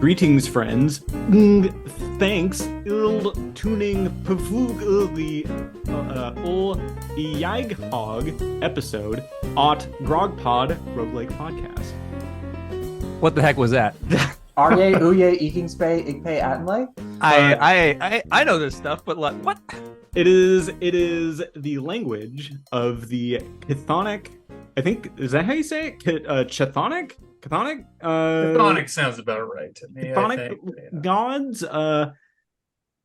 Greetings, friends. Thanks. Tuning the Yag episode at Grogpod Roguelike podcast. What the heck was that? Arye, Uye, Ikingspe, Igpe, Atenlay? I know this stuff, but like, what? It is the language of the Chthonic. I think, is that how you say it? Chthonic? Chthonic? Chthonic sounds about right to me. Chthonic gods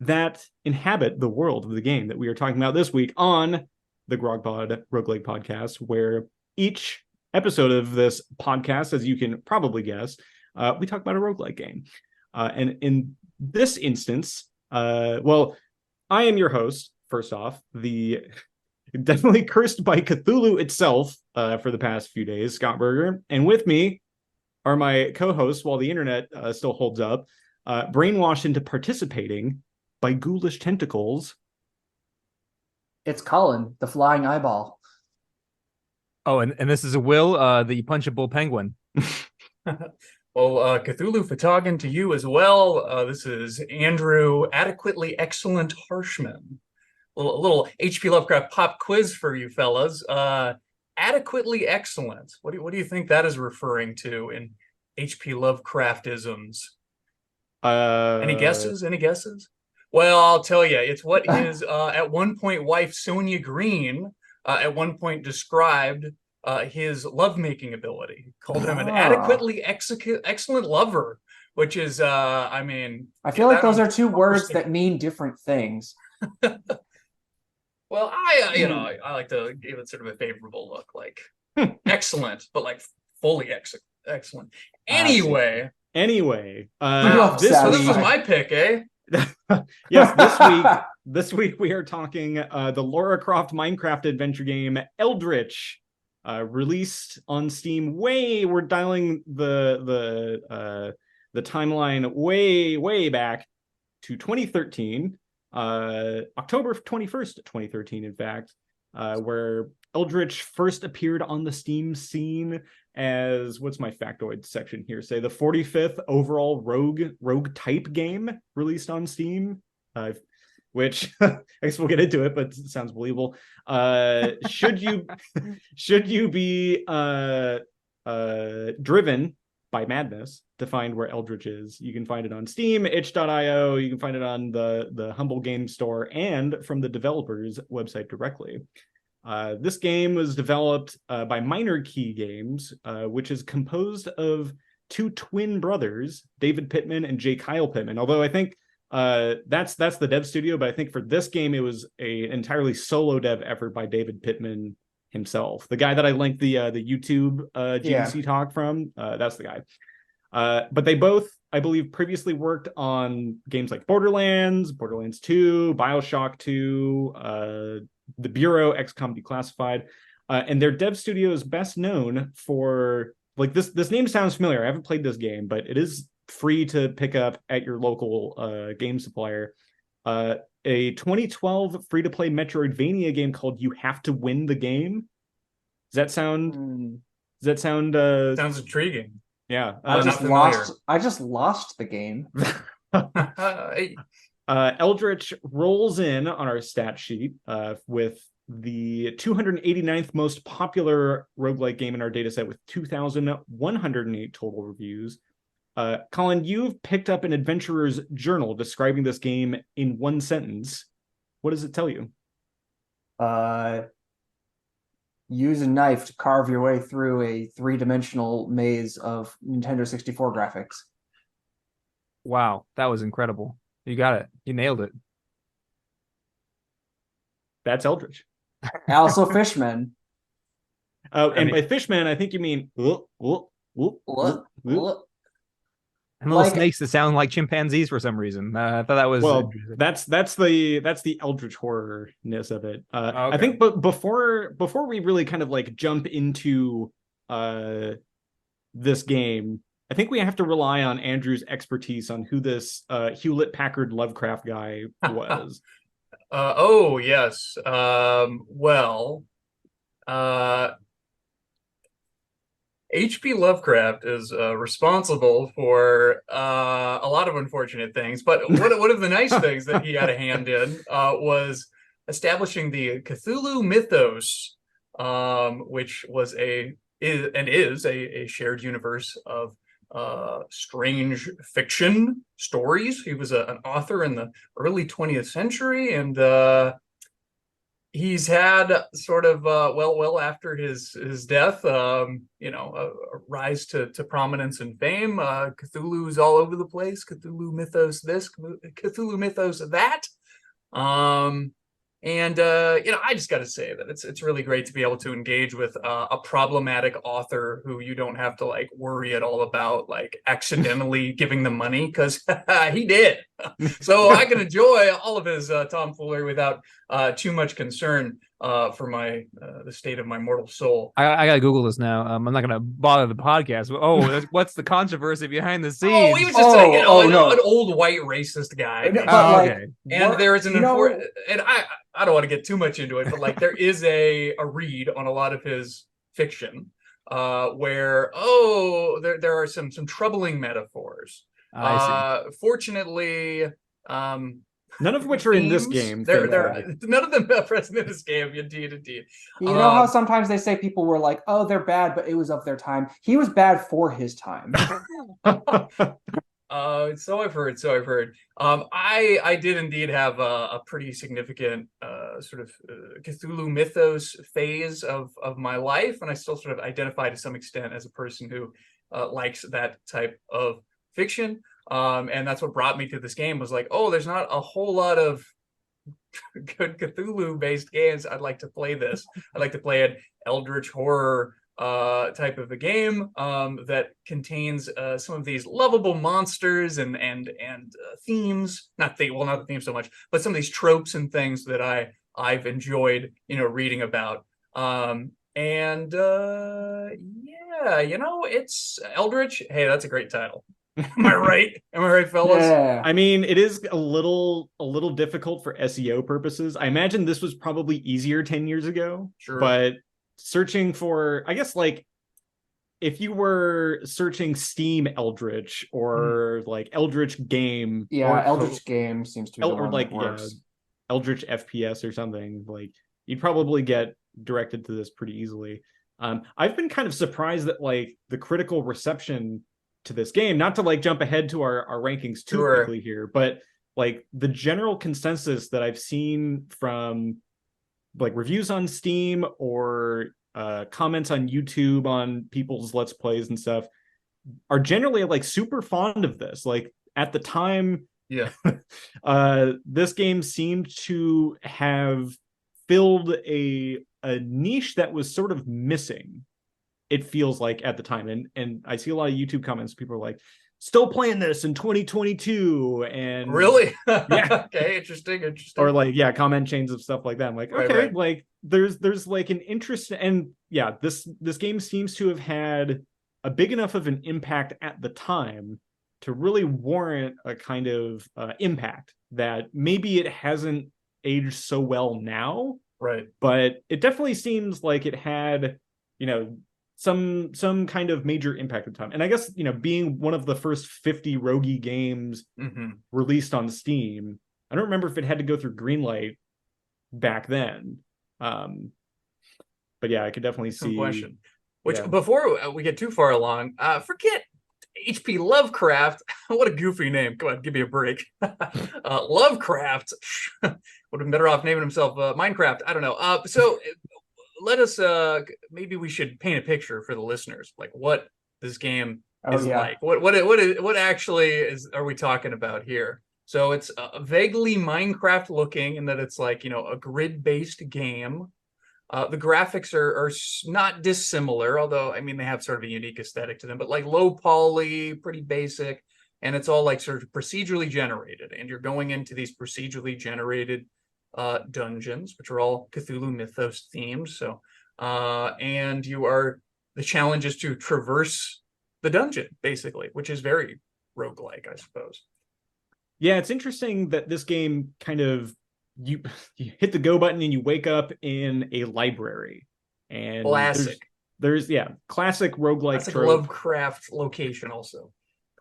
that inhabit the world of the game that we are talking about this week on the Grogpod Roguelike podcast, where each episode of this podcast, as you can probably guess, we talk about a roguelike game. And in this instance, well, I am your host, first off, the definitely cursed by Cthulhu itself for the past few days, Scott Berger. And with me are my co-hosts, while the internet still holds up, brainwashed into participating by ghoulish tentacles. It's Colin, the flying eyeball. Oh, and this is Will, the punchable penguin. Well, Cthulhu Fatagan to you as well. This is Andrew, adequately excellent Harshman. A little HP Lovecraft pop quiz for you fellas. Adequately excellent. What do you think that is referring to in HP Lovecraftisms? Any guesses? Any guesses? Well, I'll tell you. It's what his at one point wife Sonia Green at one point described his lovemaking ability. Called him an adequately excellent lover, which is, I mean, I feel like those are two words that mean different things. Well, I like to give it sort of a favorable look, like excellent, but like fully excellent. Anyway, this was my pick, eh? Yes, this week we are talking the Lara Croft Minecraft adventure game Eldritch, released on Steam. We're dialing the timeline way back to 2013. October 21st, 2013, in fact, where Eldritch first appeared on the Steam scene as, what's my factoid section here say, the 45th overall rogue type game released on Steam, which I guess we'll get into it, but it sounds believable. Should you be driven by madness to find where Eldritch is, you can find it on Steam, itch.io, you can find it on the Humble Game Store, and from the developer's website directly. This game was developed by Minor Key Games, which is composed of two twin brothers, David Pittman and J. Kyle Pittman, although I think that's the dev studio, but I think for this game it was an entirely solo dev effort by David Pittman himself, the guy that I linked the YouTube GDC talk from. That's the guy. But they both, I believe, previously worked on games like Borderlands 2, BioShock 2, The Bureau, XCOM Declassified, and their dev studio is best known for, like, this name sounds familiar. I haven't played this game, but it is free to pick up at your local game supplier. A 2012 free-to-play Metroidvania game called You Have to Win the Game. Does that sound? Sounds intriguing. Yeah, I just lost the game. Eldritch rolls in on our stat sheet with the 289th most popular roguelike game in our dataset, with 2,108 total reviews. Colin, you've picked up an adventurer's journal describing this game in one sentence. What does it tell you? Use a knife to carve your way through a three-dimensional maze of Nintendo 64 graphics. Wow, that was incredible. You got it. You nailed it. That's Eldritch. Also, Fishman. Oh, and by Fishman, I think you mean And little snakes that sound like chimpanzees for some reason. I thought that was that's the Eldritch horror-ness of it. Okay. I think, but before we really kind of like jump into this game, I think we have to rely on Andrew's expertise on who this Hewlett-Packard Lovecraft guy was. Oh yes. Well, H.P. Lovecraft is responsible for a lot of unfortunate things, but one of the nice things that he had a hand in was establishing the Cthulhu Mythos, which was a shared universe of strange fiction stories. He was an author in the early 20th century, and he's had sort of well after his death, a rise to prominence and fame. Cthulhu's all over the place. Cthulhu Mythos this, Cthulhu Mythos that. I just got to say that it's really great to be able to engage with a problematic author who you don't have to like worry at all about like accidentally giving them money, because he did. So I can enjoy all of his tomfoolery without too much concern for the state of my mortal soul. I gotta Google this now. I'm not gonna bother the podcast. But, what's the controversy behind the scenes? Oh, he was just an old white racist guy. Okay. And there is and I don't want to get too much into it, but like there is a read on a lot of his fiction where there are some troubling metaphors. I see. Fortunately, none of which are in this game. None of them are present in this game. Indeed. You know how sometimes they say people were like, "Oh, they're bad," but it was of their time. He was bad for his time. So I've heard. I did indeed have a pretty significant sort of Cthulhu Mythos phase of my life, and I still sort of identify to some extent as a person who likes that type of fiction. And that's what brought me to this game, was like, oh, there's not a whole lot of good Cthulhu-based games. I'd like to play this. I'd like to play an Eldritch horror type of a game that contains some of these lovable monsters and themes. Not the themes so much, but some of these tropes and things that I've enjoyed, reading about. It's Eldritch. Hey, that's a great title. Am I right? Am I right, fellas? Yeah. I mean, it is a little difficult for SEO purposes. I imagine this was probably easier 10 years ago. Sure. But searching for, I guess, like, if you were searching Steam Eldritch or like Eldritch game. Yeah, Eldritch game seems to be the one like, that works. Eldritch FPS or something, like, you'd probably get directed to this pretty easily. I've been kind of surprised that like the critical reception to this game, not to like jump ahead to our rankings too quickly here, but like the general consensus that I've seen from like reviews on Steam or comments on YouTube on people's Let's Plays and stuff are generally like super fond of this. Like at the time, this game seemed to have filled a niche that was sort of missing, it feels like, at the time. And I see a lot of YouTube comments, people are like, still playing this in 2022, and really? Yeah. Okay, interesting. Or like, yeah, comment chains of stuff like that. I'm like, okay, right. Like there's like an interest, and yeah, this game seems to have had a big enough of an impact at the time to really warrant a kind of impact that maybe it hasn't aged so well now, right? But it definitely seems like it had, some kind of major impact at the time. And I guess, being one of the first 50 roguey games released on Steam, I don't remember if it had to go through Greenlight back then. But yeah, I could definitely see. Question. Which, before we get too far along, forget H.P. Lovecraft. What a goofy name. Come on, give me a break. Lovecraft would have been better off naming himself Minecraft. I don't know. So let us, maybe we should paint a picture for the listeners, like what this game is like. What actually are we talking about here? So it's vaguely Minecraft looking in that it's like, a grid-based game. The graphics are not dissimilar, although, I mean, they have sort of a unique aesthetic to them, but like low poly, pretty basic, and it's all like sort of procedurally generated, and you're going into these procedurally generated dungeons, which are all Cthulhu Mythos themes. So, and the challenge is to traverse the dungeon, basically, which is very roguelike, I suppose. Yeah, it's interesting that this game kind of, you hit the go button and you wake up in a library. And classic. There's classic roguelike That's like a trope, Lovecraft location also.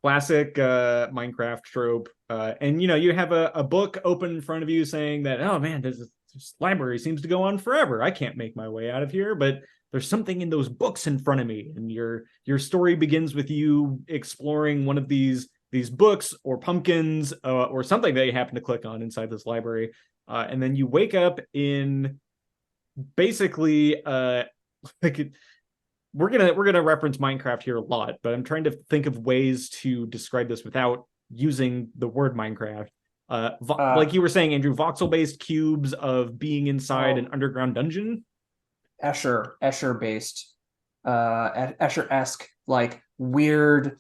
classic Minecraft trope. And you have a book open in front of you saying that, oh man, this library seems to go on forever. I can't make my way out of here, but there's something in those books in front of me. And your story begins with you exploring one of these books or pumpkins or something that you happen to click on inside this library. And then you wake up in basically like we're gonna reference Minecraft here a lot, but I'm trying to think of ways to describe this without using the word Minecraft. Like you were saying, Andrew, voxel-based cubes of being inside an underground dungeon. Escher-based, Escher-esque, like weird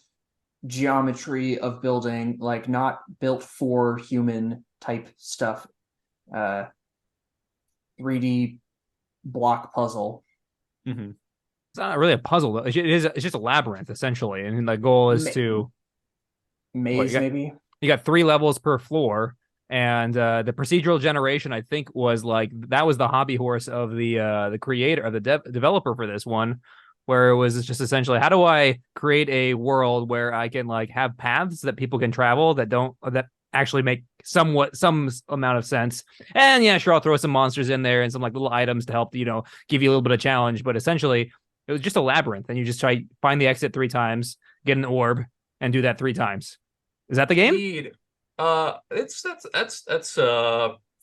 geometry of building, like not built for human type stuff. 3D block puzzle. Mm-hmm. It's not really a puzzle though. It's just a labyrinth essentially, and the goal is to maze maybe. You got 3 levels per floor, and the procedural generation I think was like that was the hobby horse of the creator or the developer for this one, where it was just essentially how do I create a world where I can like have paths that people can travel that actually make some amount of sense. And yeah, sure, I'll throw some monsters in there and some like little items to help give you a little bit of challenge, but essentially it was just a labyrinth, and you just try find the exit 3 times, get an orb, and do that 3 times. Is that the game? Indeed. That's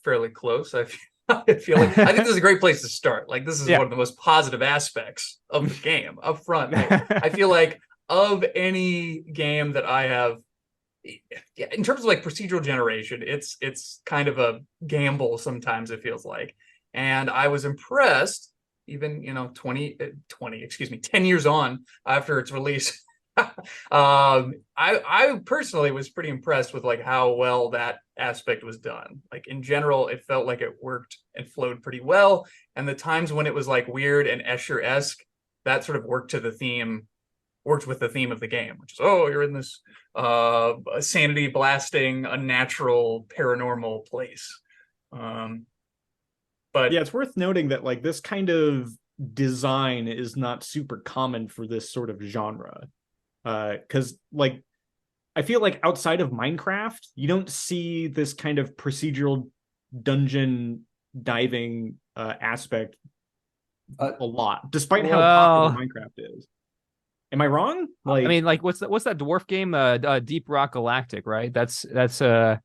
fairly close. I feel like I think this is a great place to start. Like this is one of the most positive aspects of the game up front. I feel like of any game that I have, in terms of like procedural generation, it's kind of a gamble sometimes, it feels like. And I was impressed, even 10 years on after its release. I personally was pretty impressed with like how well that aspect was done. Like in general, it felt like it worked and flowed pretty well. And the times when it was like weird and Escher-esque, that sort of worked with the theme of the game, which is, you're in this sanity blasting, unnatural, paranormal place. But yeah, it's worth noting that like this kind of design is not super common for this sort of genre. Because like I feel like outside of Minecraft, you don't see this kind of procedural dungeon diving aspect a lot, despite how popular Minecraft is. Am I wrong? Like, I mean, like what's that dwarf game? Deep Rock Galactic, right? That's low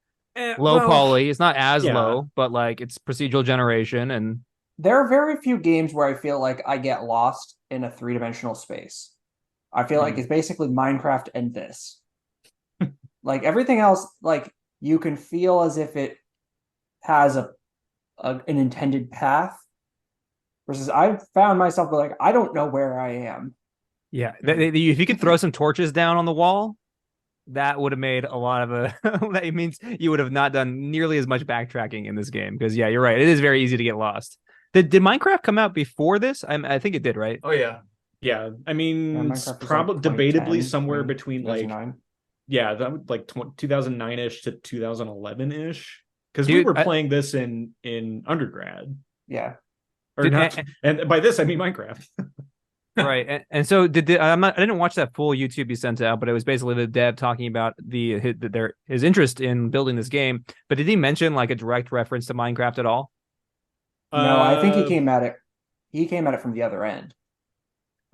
poly. It's not as low, but like it's procedural generation, and there are very few games where I feel like I get lost in a 3-dimensional space. I feel like it's basically Minecraft and this. Like everything else, like you can feel as if it has an intended path. Versus I've found myself like, I don't know where I am. Yeah. If you could throw some torches down on the wall, that would have made a lot of that means you would have not done nearly as much backtracking in this game. Because yeah, you're right. It is very easy to get lost. Did Minecraft come out before this? I think it did, right? Oh yeah. Yeah, I mean, probably debatably somewhere between like, that like 2009-ish to 2011-ish, because we were playing this in undergrad. Yeah, and by this I mean Minecraft. Right, and so I didn't watch that full YouTube you sent out, but it was basically the dev talking about his interest in building this game. But did he mention like a direct reference to Minecraft at all? No, I think he came at it from the other end.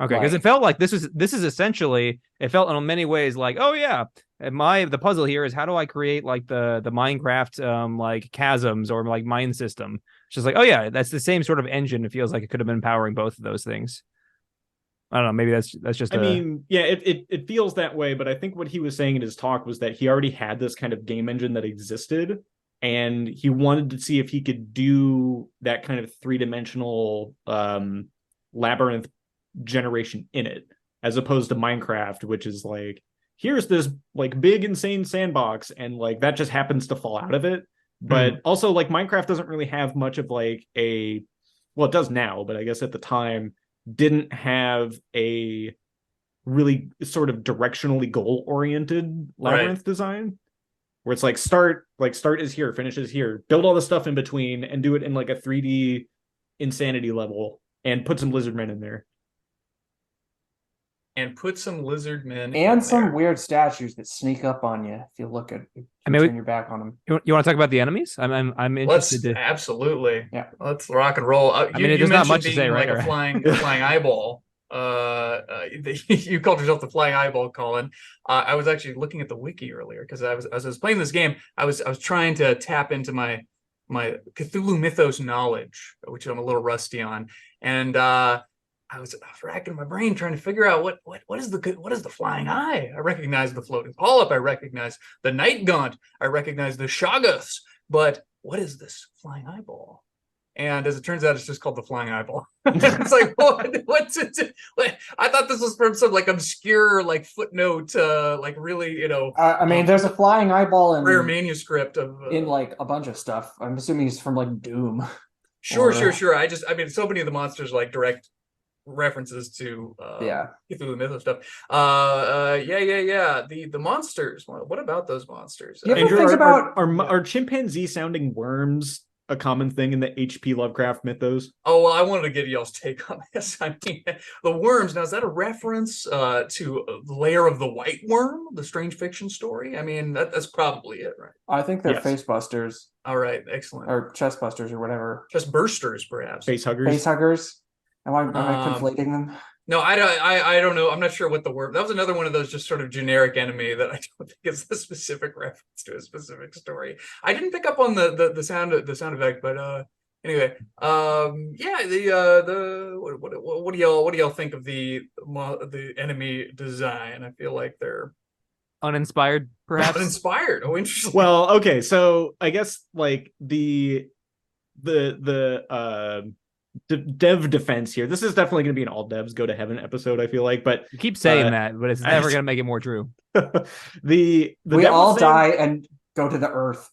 Okay, because it felt like this is essentially, it felt in many ways like, oh yeah, the puzzle here is how do I create like the Minecraft like chasms or like mine system. It's just like, oh yeah, that's the same sort of engine. It feels like it could have been powering both of those things. I don't know, maybe that's just it feels that way, but I think what he was saying in his talk was that he already had this kind of game engine that existed, and he wanted to see if he could do that kind of 3-dimensional labyrinth generation in it, as opposed to Minecraft, which is like, here's this like big insane sandbox, and like that just happens to fall out of it. But also like Minecraft doesn't really have much of like it does now, but I guess at the time didn't have a really sort of directionally goal-oriented labyrinth design, where it's like start is here, finish is here, build all the stuff in between, and do it in like a 3D insanity level, and put some lizardmen in there. and put some lizard men And in some there. weird statues that sneak up on you if you turn your back on them. You want to talk about the enemies? I'm interested to. Absolutely. Yeah. Let's rock and roll. You there's not mentioned much to being say, like right? a flying eyeball. You called yourself the flying eyeball, Colin. I was actually looking at the wiki earlier because as I was playing this game, I was trying to tap into my Cthulhu Mythos knowledge, which I'm a little rusty on, and I was racking my brain trying to figure out what is the flying eye. I recognize the floating polyp. I recognize the night gaunt. I recognize the shoggoths. But what is this flying eyeball? And as it turns out, it's just called the flying eyeball. It's like, what's it? I thought this was from some like obscure like footnote, like really, I mean, there's a flying eyeball in rare manuscript of in like a bunch of stuff. I'm assuming it's from like Doom. Sure. I mean, so many of the monsters like direct references to Cthulhu Mythos stuff. The monsters. What about those monsters? You ever Andrew, think about are chimpanzee sounding worms a common thing in the HP Lovecraft mythos? Oh, well, I wanted to get y'all's take on this. I mean, the worms. Now, is that a reference to Lair of the White Worm, the strange fiction story? I mean, that's probably it, right? I think they're Yes. face busters All right, excellent. or chest busters or whatever. Just bursters, perhaps. Face huggers? Face huggers. Am I conflating them? No, I don't know. I'm not sure what the word. That was another one of those just sort of generic enemy that I don't think is a specific reference to a specific story. I didn't pick up on the sound effect, but anyway, what do y'all think of the enemy design? I feel like they're Uninspired, perhaps. uninspired. Oh, interesting. Well, okay, so I guess like the dev defense here. This is definitely going to be an all devs go to heaven episode, I feel like, but You keep saying that, but it's never going to make it more true. we all die and go to the earth.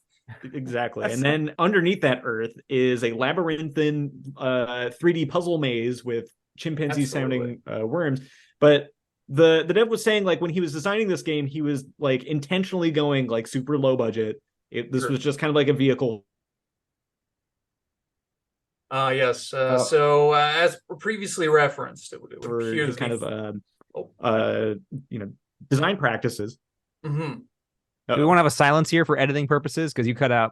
Exactly. And then underneath that earth is a labyrinthine 3D puzzle maze with chimpanzee sounding worms. But the dev was saying like when he was designing this game, he was like intentionally going like super low budget. This was just kind of like a vehicle. Yes. So as previously referenced, it would appear his kind of design practices. Mm-hmm. Do we want to have a silence here for editing purposes? Because you cut out.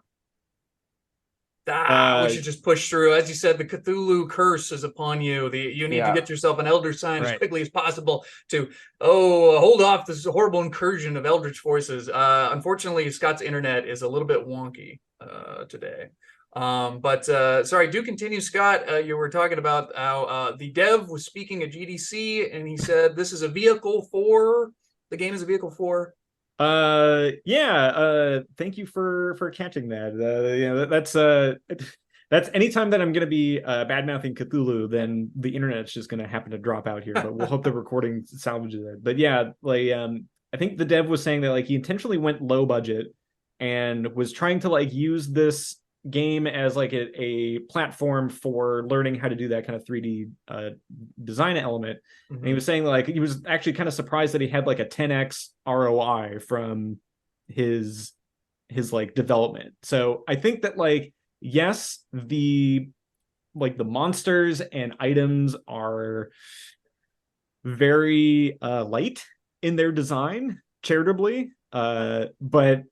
We should just push through. As you said, the Cthulhu curse is upon you. You need to get yourself an elder sign as quickly as possible to hold off this horrible incursion of Eldritch forces. Unfortunately, Scott's internet is a little bit wonky today. But sorry, do continue, Scott. You were talking about how the dev was speaking at GDC, and he said this is a vehicle for the game is a vehicle for. Thank you for catching that. That's anytime that I'm going to be bad mouthing Cthulhu, then the internet's just going to happen to drop out here. But we'll hope the recording salvages it. But yeah, like I think the dev was saying that like he intentionally went low budget and was trying to like use this game as like a platform for learning how to do that kind of 3D design element. Mm-hmm. And he was saying like he was actually kind of surprised that he had like a 10x ROI from his like development. So I think that like yes, the monsters and items are very light in their design, charitably, but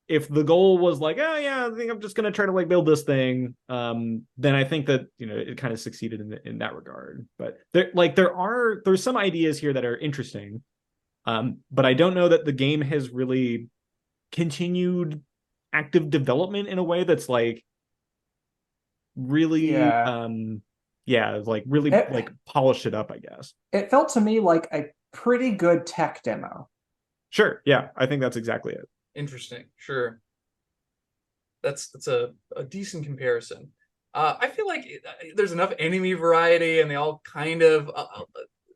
if the goal was like, I think I'm just going to try to like build this thing, then I think that, it kind of succeeded in that regard. But there's some ideas here that are interesting. But I don't know that the game has really continued active development in a way that's like really, polished it up, I guess. It felt to me like a pretty good tech demo. Sure. Yeah. I think that's exactly it. Interesting. Sure. That's a decent comparison. I feel like there's enough enemy variety, and they all kind of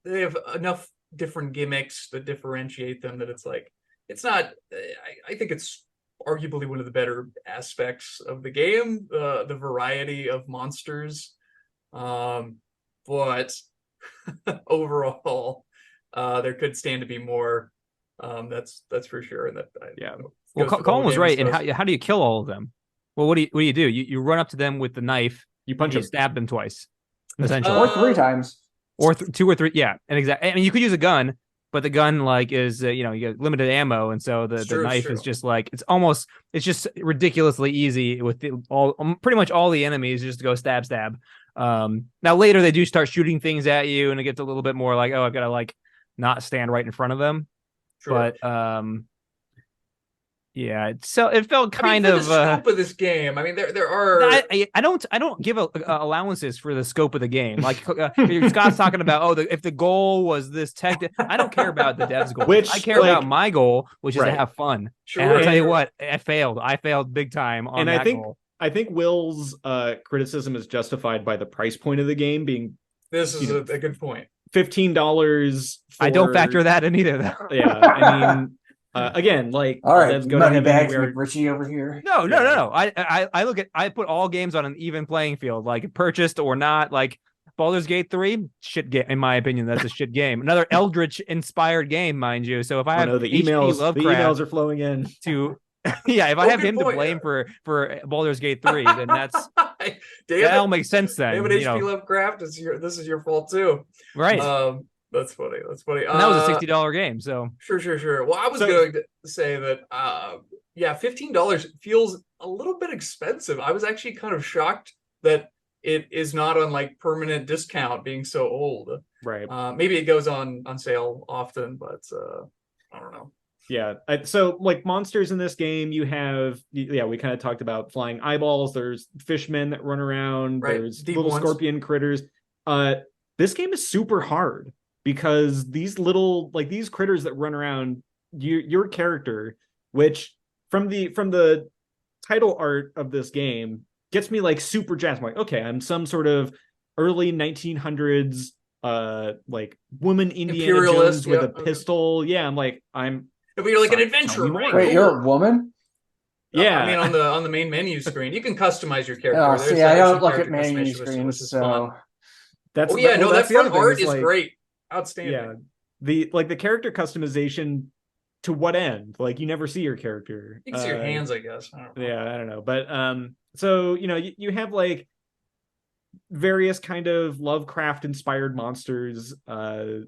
they have enough different gimmicks that differentiate them that it's like it's not. I think it's arguably one of the better aspects of the game, the variety of monsters. But overall, there could stand to be more. That's for sure. And that Well, Colin was right. And how do you kill all of them? Well, what do you do? You run up to them with the knife. You punch them. You stab them twice, essentially, or 3 times, or 2 or 3. Yeah, and exactly. I mean, you could use a gun, but the gun like is you get limited ammo, and so the knife is just like it's just ridiculously easy with pretty much all the enemies just to go stab. Now later they do start shooting things at you, and it gets a little bit more like, oh, I've got to like not stand right in front of them. But yeah, so it felt kind of the scope of this game. I mean, there are. I don't give allowances for the scope of the game. Like Scott's talking about, if the goal was this tech, I don't care about the devs' goal. I care about my goal, which is to have fun. Sure. And I'll tell you what, I failed big time on that goal. I think Will's criticism is justified by the price point of the game being. This is a good point. $15. I don't factor that in either, though. Yeah, I mean. Again, like, all right, money bags with Richie over here. No. I put all games on an even playing field, like purchased or not. Like Baldur's Gate 3, shit game, in my opinion. That's a shit game. Another Eldritch inspired game, mind you. So if I have the emails are flowing in to. Yeah, if I have him to blame for Baldur's Gate 3, then that all makes sense then. David H.P. Lovecraft, this is your fault too. Right. That's funny. And that was a $60 game, so sure. Well, I was going to say that $15 feels a little bit expensive. I was actually kind of shocked that it is not on like permanent discount, being so old. Right. Maybe it goes on sale often, but I don't know. Yeah. So like monsters in this game, you have we kind of talked about flying eyeballs. There's fishmen that run around. Right. There's deep little scorpion critters. This game is super hard. Because these critters that run around your character, which from the title art of this game gets me like super jazzed. I'm like, okay, I'm some sort of early 1900s like woman Indiana Jones with a pistol. Yeah, I'm like, but you're like an adventurer, right? Wait, you're a woman? Yeah, I mean on the main menu screen, you can customize your character. Oh, see, I don't look at menu screens, so fun. That front art is great. Outstanding. Yeah, the character customization to what end? Like you never see your character. You can see your hands, I guess. I don't know. But so you have like various kind of Lovecraft inspired monsters. And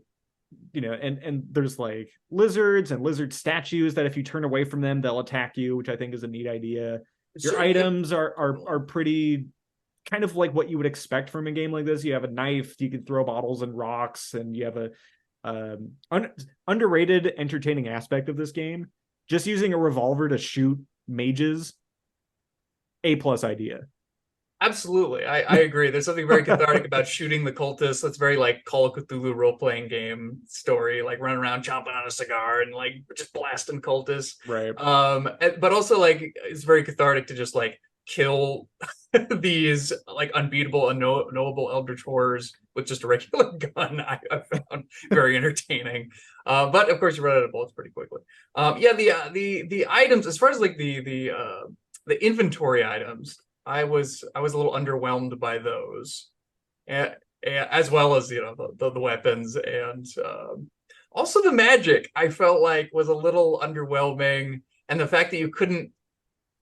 there's like lizards and lizard statues that if you turn away from them, they'll attack you, which I think is a neat idea. Your items are pretty. Kind of like what you would expect from a game like this. You have a knife, you can throw bottles and rocks, and you have a underrated, entertaining aspect of this game. Just using a revolver to shoot mages, A+ idea. Absolutely, I agree. There's something very cathartic about shooting the cultists. That's very like Call of Cthulhu role-playing game story, like running around chomping on a cigar and like just blasting cultists. Right. But also like it's very cathartic to just like kill these like unbeatable, unknowable eldritch horrors with just a regular gun. I found very entertaining. But of course you run out of bullets pretty quickly. The items, as far as like the inventory items, I was a little underwhelmed by those, as well as the weapons, and also the magic. I felt like was a little underwhelming, and the fact that you couldn't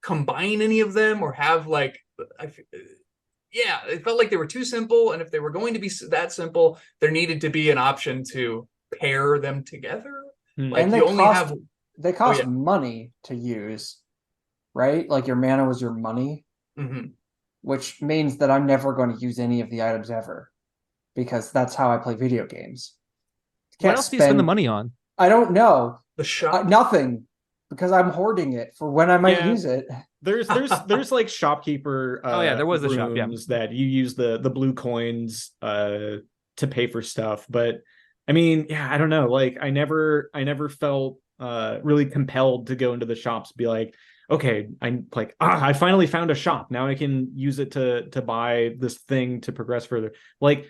combine any of them or have like it felt like they were too simple, and if they were going to be that simple, there needed to be an option to pair them together. Like and they cost money to use, right? Like your mana was your money, which means that I'm never going to use any of the items ever, because that's how I play video games. What else do you spend the money on? I don't know. The shop? Nothing, because I'm hoarding it for when I might use it. There's like shopkeeper. There was a shop. Yeah, that you use the blue coins to pay for stuff. But I mean, I don't know. Like I never felt really compelled to go into the shops. Be like, okay, I'm like, I finally found a shop. Now I can use it to buy this thing to progress further. Like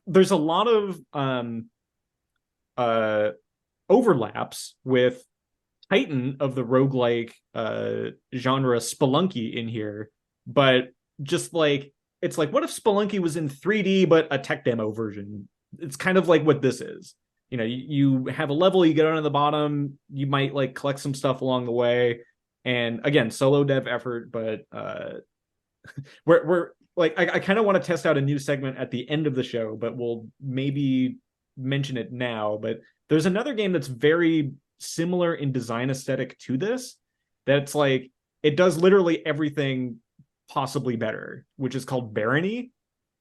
there's a lot of overlaps with Titan of the roguelike genre Spelunky in here, but just like it's like, what if Spelunky was in 3D but a tech demo version? It's kind of like what this is. You have a level, you get on the bottom, you might like collect some stuff along the way, and again, solo dev effort, but we're like I kind of want to test out a new segment at the end of the show, but we'll maybe mention it now, but there's another game that's very similar in design aesthetic to this. That's like it does literally everything possibly better, which is called Barony,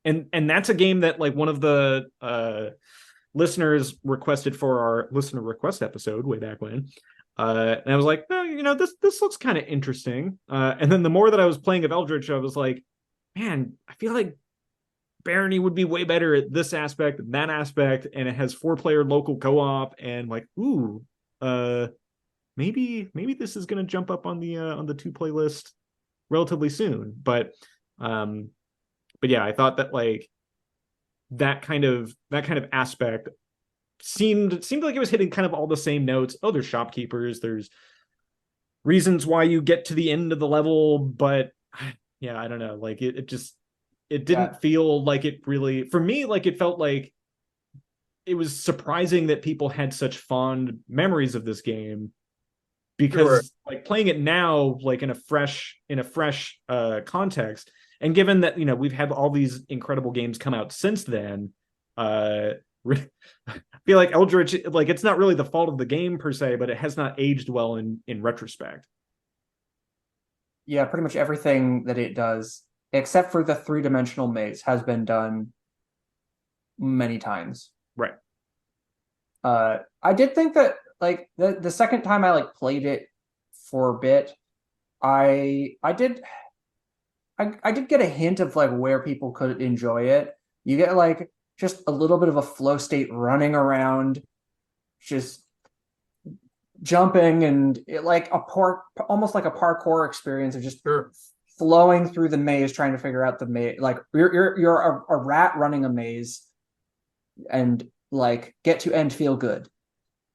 and that's a game that like one of the listeners requested for our listener request episode way back when. And I was like, oh, this looks kind of interesting. And then the more that I was playing of Eldritch, I was like, man, I feel like Barony would be way better at this aspect and that aspect, and it has 4-player local co-op, and like, ooh, maybe this is gonna jump up on the 2-play list relatively soon. But yeah, I thought that like that kind of aspect seemed like it was hitting kind of all the same notes. Oh, there's shopkeepers, there's reasons why you get to the end of the level, but yeah, I don't know, like it didn't feel like it really, for me, like it felt like it was surprising that people had such fond memories of this game, because like playing it now, like in a fresh context, and given that we've had all these incredible games come out since then, I feel like Eldritch, like it's not really the fault of the game per se, but it has not aged well in retrospect. Yeah, pretty much everything that it does, except for the 3-dimensional maze, has been done many times. Right. I did think that like the second time I like played it for a bit, I did get a hint of like where people could enjoy it. You get like just a little bit of a flow state, running around, just jumping, and it like almost like a parkour experience of just flowing through the maze, trying to figure out the maze. Like you're a rat running a maze, and like get to end feel good.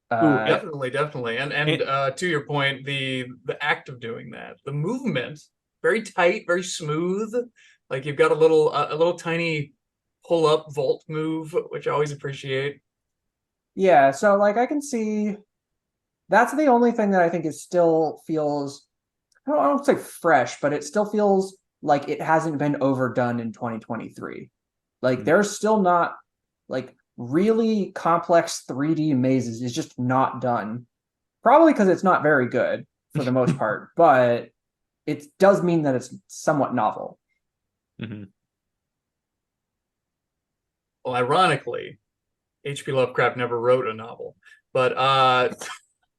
Definitely. And to your point, the act of doing that, the movement, very tight, very smooth. Like you've got a little tiny pull up vault move, which I always appreciate. Yeah, so like I can see that's the only thing that I think is still feels, I don't say fresh, but it still feels like it hasn't been overdone in 2023. Like there's still not like really complex 3D mazes is just not done. Probably because it's not very good for the most part, but it does mean that it's somewhat novel. Mm-hmm. Well, ironically, H.P. Lovecraft never wrote a novel, but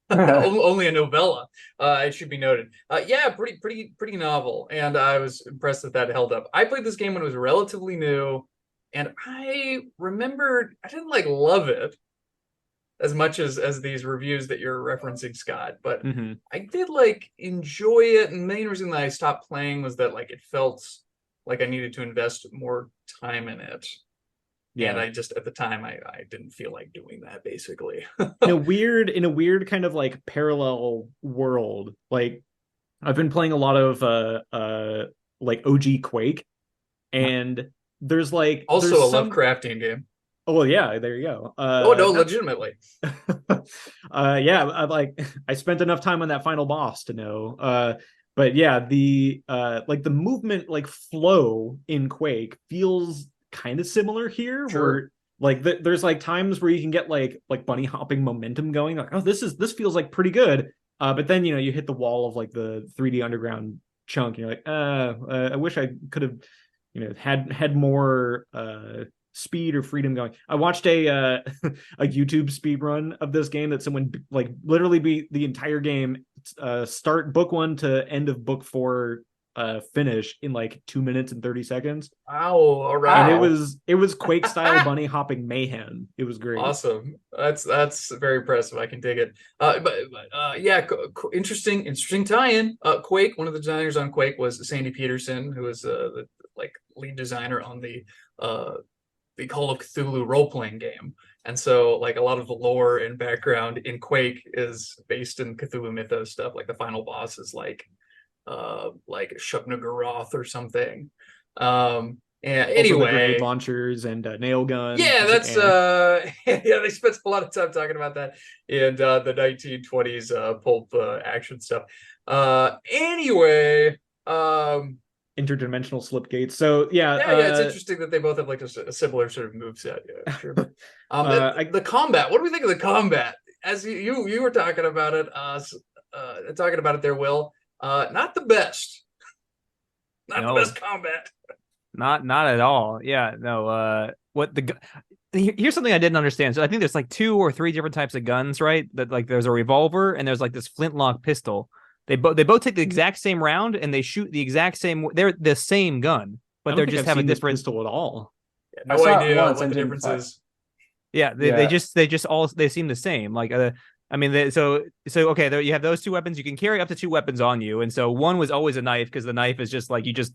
only a novella. It should be noted. Yeah, pretty novel, and I was impressed that held up. I played this game when it was relatively new, and I remembered I didn't like love it as much as these reviews that you're referencing, Scott, but I did like enjoy it. And the main reason that I stopped playing was that like it felt like I needed to invest more time in it. Yeah. And I just at the time I didn't feel like doing that, basically. in a weird kind of like parallel world, like I've been playing a lot of like OG Quake, and there's like also a Lovecraftian game. Oh well, yeah, there you go. Oh no, legitimately. Yeah, I spent enough time on that final boss to know. But yeah, the like the movement like flow in Quake feels kind of similar here. Sure. Where like there's like times where you can get like bunny hopping momentum going. Like, oh, this feels like pretty good. But then you hit the wall of like the 3D underground chunk, and you're like, I wish I could have had more speed or freedom going. I watched a YouTube speed run of this game that someone like literally beat the entire game, start book 1 to end of book 4 finish in like 2 minutes and 30 seconds. Wow, all right. And it was Quake style bunny hopping mayhem. It was great. Awesome. That's very impressive. I can dig it. But yeah, interesting tie-in. Quake, one of the designers on Quake was Sandy Peterson, who was the like lead designer on the Call of Cthulhu role-playing game. And so like a lot of the lore and background in Quake is based in Cthulhu Mythos stuff. Like the final boss is like Shub-Niggurath or something. And anyway, the grenade launchers and nail guns. Yeah, that's yeah, they spent a lot of time talking about that in the 1920s pulp action stuff. Anyway, interdimensional slip gates. So yeah, Yeah, it's interesting that they both have like a similar sort of moveset. Yeah, sure. The combat. What do we think of the combat? As you were talking about it, talking about it there, Will. Not the best. Not the best combat. Not at all. Yeah, no. Here's something I didn't understand. So I think there's like 2 or 3 different types of guns, right? That like there's a revolver and there's like this flintlock pistol. They both take the exact same round and they shoot the exact same. They're the same gun, but they're just have a different pistol at all. Yeah, no idea what the difference is. Yeah, they seem the same. Like I mean, so okay, there you have those 2 weapons. You can carry up to 2 weapons on you, and so one was always a knife because the knife is just like you just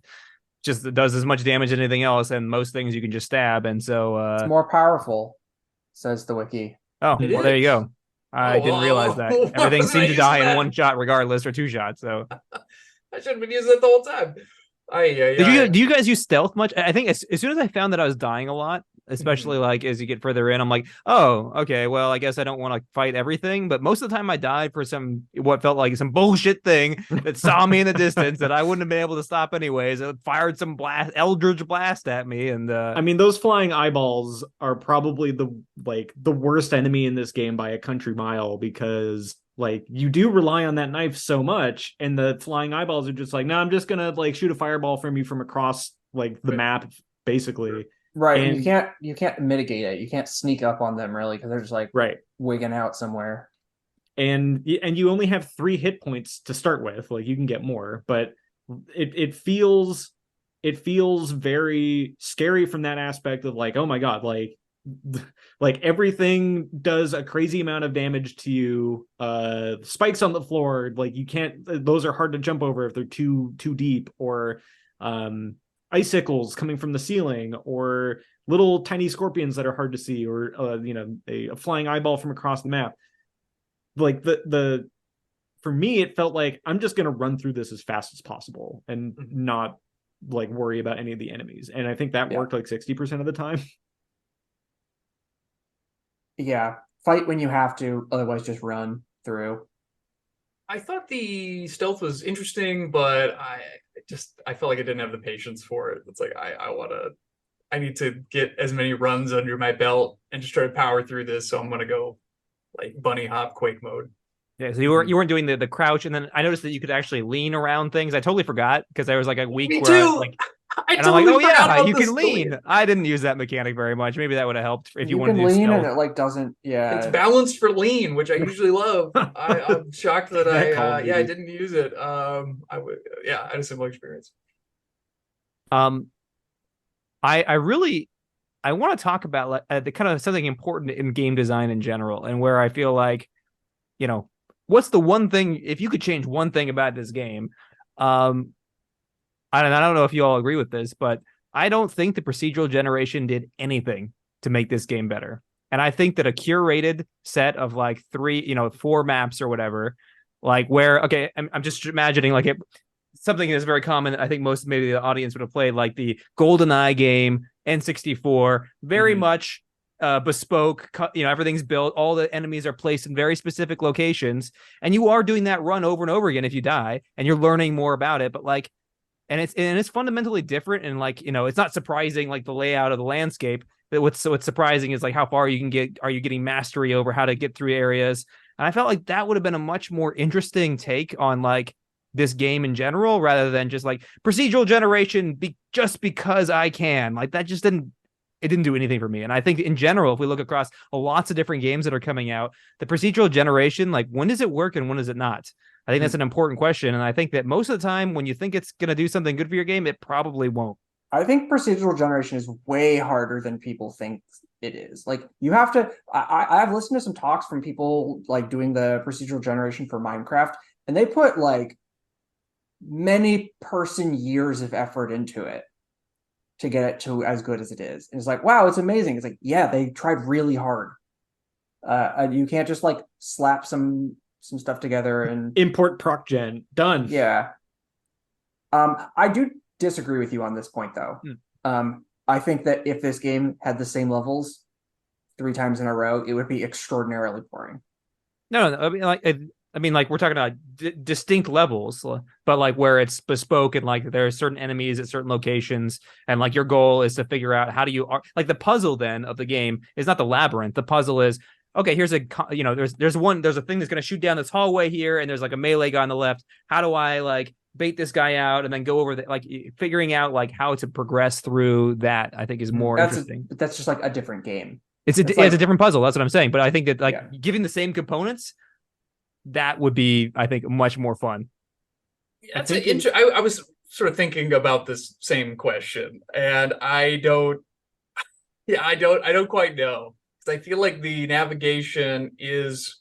does as much damage as anything else, and most things you can just stab, and so it's more powerful, says the wiki. Oh, well, there you go. I didn't realize that. Everything seemed to die in 1 shot regardless, or 2 shots. So I should have been using it the whole time. Do you guys use stealth much? I think as soon as I found that I was dying a lot, especially like as you get further in, I'm like, oh, okay, well, I guess I don't want to fight everything. But most of the time I died for what felt like some bullshit thing that saw me in the distance that I wouldn't have been able to stop anyways. It fired some Eldritch blast at me. And I mean, those flying eyeballs are probably the worst enemy in this game by a country mile, because like you do rely on that knife so much, and the flying eyeballs are just like, no, I'm just gonna like shoot a fireball from you from across like the map, basically. Right, and you can't mitigate it. You can't sneak up on them really because they're just like wigging out somewhere. And you only have 3 hit points to start with. Like you can get more, but it feels very scary from that aspect of like, oh my god, like everything does a crazy amount of damage to you. Spikes on the floor, like you can't. Those are hard to jump over if they're too deep, or icicles coming from the ceiling, or little tiny scorpions that are hard to see, or a flying eyeball from across the map. Like for me, it felt like I'm just gonna run through this as fast as possible and not like worry about any of the enemies. And I think that worked like 60% of the time. Yeah, fight when you have to, otherwise just run through. I thought the stealth was interesting, but I felt like I didn't have the patience for it. It's like I need to get as many runs under my belt and just try to power through this. So I'm gonna go like bunny hop Quake mode. Yeah, so you weren't doing the crouch, and then I noticed that you could actually lean around things. I totally forgot because there was like a week where I'm like, oh yeah, you can lean. I didn't use that mechanic very much. Maybe that would have helped if you wanted to do lean, stealth. and it like doesn't. Yeah, it's balanced for lean, which I usually love. I'm shocked that I didn't use it. I had a similar experience. I want to talk about the kind of something important in game design in general, and where I feel like, what's the one thing, if you could change one thing about this game? I don't know if you all agree with this, but I don't think the procedural generation did anything to make this game better. And I think that a curated set of like 4 maps or whatever, like where, okay, I'm just imagining like something that's very common. I think maybe the audience would have played like the GoldenEye game, N64, very much bespoke, everything's built, all the enemies are placed in very specific locations, and you are doing that run over and over again if you die, and you're learning more about it, but like, and it's fundamentally different, and like, it's not surprising like the layout of the landscape, but what's surprising is like how far you can get. Are you getting mastery over how to get through areas? And I felt like that would have been a much more interesting take on like this game in general, rather than just like procedural generation just because I can. Like that just didn't do anything for me. And I think in general, if we look across lots of different games that are coming out, the procedural generation, like when does it work and when does it not? I think that's an important question. And I think that most of the time when you think it's going to do something good for your game, it probably won't. I think procedural generation is way harder than people think it is. Like you have to, I've listened to some talks from people like doing the procedural generation for Minecraft, and they put like many person years of effort into it to get it to as good as it is. And it's like, wow, it's amazing. It's like, yeah, they tried really hard. You can't just like slap some stuff together and import proc gen done. Yeah. I do disagree with you on this point though. I think that if this game had the same levels 3 times in a row, it would be extraordinarily boring. No, I mean, like I mean, like we're talking about distinct levels, but like where it's bespoke and like there are certain enemies at certain locations, and like your goal is to figure out how do you like the puzzle then of the game is not the labyrinth. The puzzle is okay. Here's a there's a thing that's going to shoot down this hallway here, and there's like a melee guy on the left. How do I like bait this guy out and then go over like figuring out like how to progress through that? I think is more interesting. That's just like a different game. It's a different puzzle. That's what I'm saying. But I think that like giving the same components, that would be, I think, much more fun. I was sort of thinking about this same question, and I don't quite know, because I feel like the navigation is.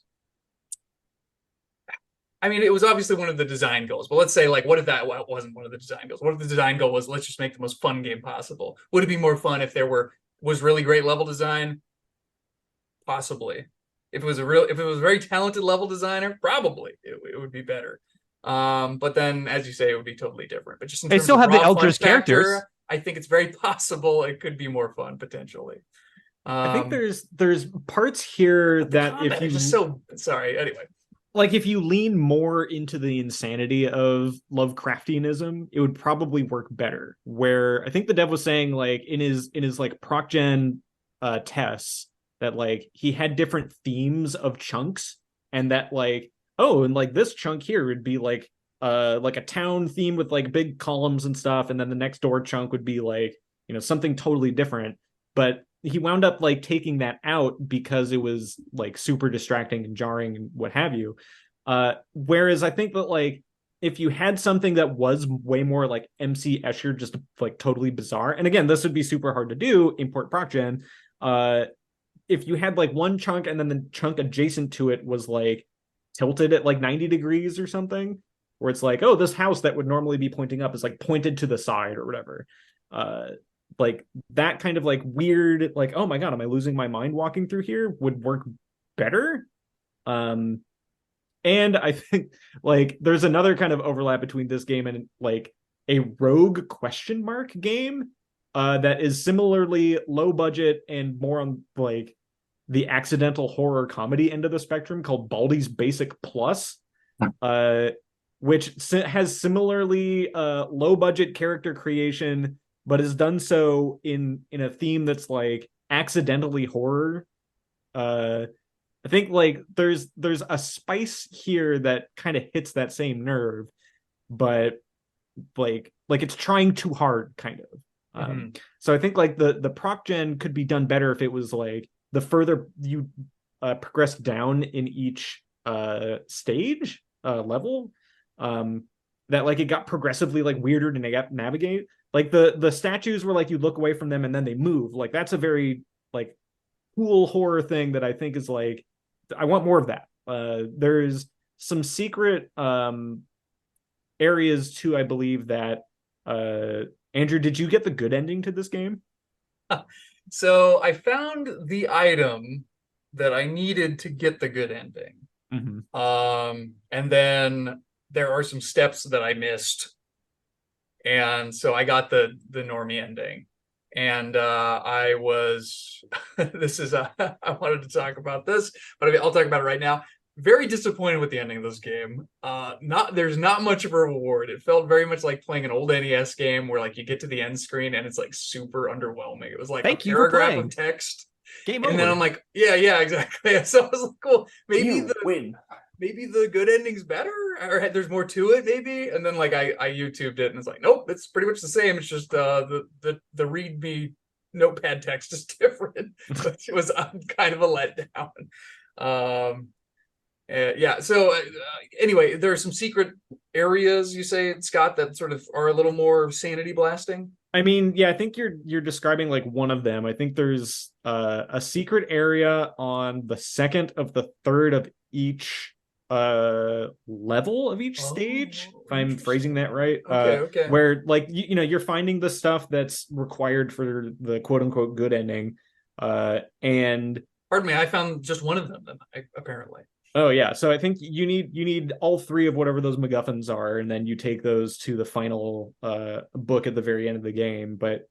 I mean, it was obviously one of the design goals, but let's say, like, what if that wasn't one of the design goals? What if the design goal was let's just make the most fun game possible? Would it be more fun if there was really great level design? Possibly. If it was a very talented level designer, probably it would be better. But then, as you say, it would be totally different. But just in they terms still of have the raw Eldritch fun factor, characters. I think it's very possible it could be more fun potentially. I think there's parts here that if you just so sorry. Anyway, like if you lean more into the insanity of Lovecraftianism, it would probably work better. Where I think the dev was saying, like in his like proc gen tests, that like he had different themes of chunks, and that like, oh, and like this chunk here would be like a town theme with like big columns and stuff, and then the next door chunk would be like, something totally different. But he wound up like taking that out because it was like super distracting and jarring and what have you. Whereas I think that like if you had something that was way more like MC Escher, just like totally bizarre, and again, this would be super hard to do, import proc gen, if you had like one chunk and then the chunk adjacent to it was like tilted at like 90 degrees or something, where it's like, oh, this house that would normally be pointing up is like pointed to the side or whatever. Like that kind of like weird, like, oh my God, am I losing my mind walking through here, would work better. And I think like there's another kind of overlap between this game and like a Rogue ? Game that is similarly low budget and more on like the accidental horror comedy end of the spectrum, called Baldi's Basic Plus, which has similarly low budget character creation, but has done so in a theme that's like accidentally horror. I think like there's a spice here that kind of hits that same nerve, but like it's trying too hard, kind of. So I think like the proc gen could be done better if it was like the further you progress down in each stage level, that like it got progressively like weirder to navigate. Like the statues were like you look away from them and then they move. Like that's a very like cool horror thing that I think is like, I want more of that. There's some secret areas too, I believe, that Andrew, did you get the good ending to this game? So I found the item that I needed to get the good ending. And then there are some steps that I missed. And so I got the normie ending. And I was, I wanted to talk about this, but I'll talk about it right now. Very disappointed with the ending of this game. There's not much of a reward. It felt very much like playing an old NES game where like you get to the end screen and it's like super underwhelming. It was like a paragraph of text. Game over. And then I'm like, yeah, exactly. So I was like, cool, maybe the good ending's better, or there's more to it, maybe. And then like I YouTubed it and it's like, nope, it's pretty much the same. It's just the README notepad text is different. Which was kind of a letdown. Yeah. So anyway, there are some secret areas, you say, Scott, that sort of are a little more sanity blasting. I mean, yeah, I think you're describing like one of them. I think there's a secret area on the second of the third of each level of each stage, if I'm phrasing that right. Okay. Where like you're finding the stuff that's required for the quote unquote good ending. And pardon me, I found just one of them then, apparently. Oh yeah, so I think you need all three of whatever those MacGuffins are, and then you take those to the final book at the very end of the game. But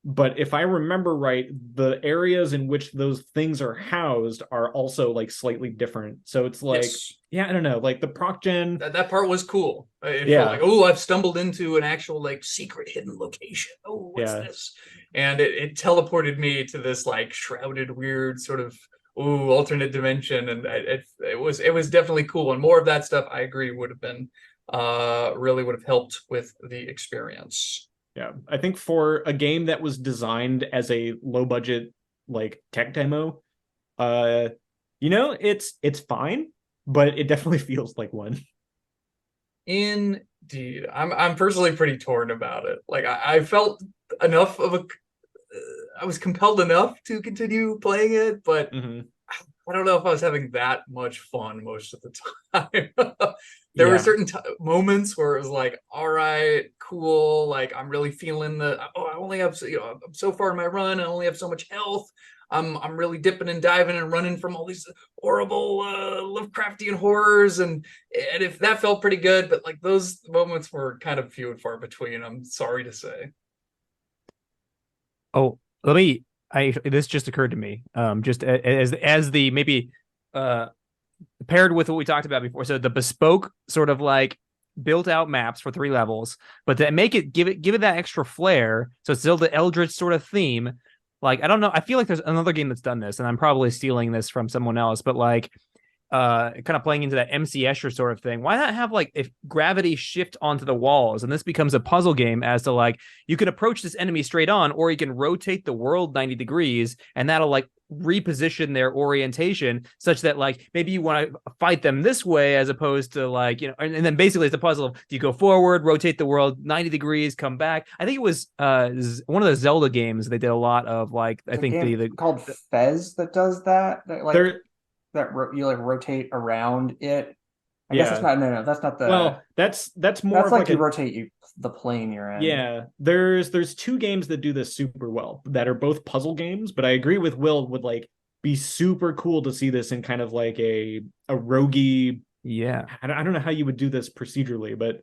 but if I remember right, the areas in which those things are housed are also like slightly different. So it's like, Yes. yeah, I don't know, like the proc gen. That part was cool. It Yeah. felt like, oh, I've stumbled into an actual like secret hidden location. Oh, what's Yeah. this? And it teleported me to this like shrouded, weird sort of alternate dimension, and it was definitely cool. And more of that stuff, I agree, would have been really would have helped with the experience. Yeah, I think for a game that was designed as a low budget like tech demo, it's fine, but it definitely feels like one. Indeed, I'm personally pretty torn about it. Like I felt enough of I was compelled enough to continue playing it, but I don't know if I was having that much fun most of the time. There were certain moments where it was like, all right, cool. Like I'm really feeling I only have, I'm so far in my run. I only have so much health. I'm really dipping and diving and running from all these horrible Lovecraftian horrors, and if that felt pretty good, but like those moments were kind of few and far between. I'm sorry to say. Oh, this just occurred to me. Just as the maybe paired with what we talked about before. So the bespoke sort of like built out maps for 3 levels, but to make it give it that extra flair. So it's still the Eldritch sort of theme. Like, I don't know. I feel like there's another game that's done this, and I'm probably stealing this from someone else, but like kind of playing into that MC Escher sort of thing. Why not have like if gravity shift onto the walls, and this becomes a puzzle game as to like you can approach this enemy straight on, or you can rotate the world 90 degrees, and that'll like reposition their orientation such that like maybe you want to fight them this way as opposed to like, and then basically it's a puzzle of, do you go forward, rotate the world 90 degrees, come back? I think it was one of the Zelda games they did a lot of, like I think the called Fez that does that like you like rotate around it. I guess it's not. No, that's not the. Well, that's more that's of like you rotate the plane you're in. Yeah, there's 2 games that do this super well that are both puzzle games, but I agree with Will, would like be super cool to see this in kind of like a roguey. Yeah, I don't know how you would do this procedurally, but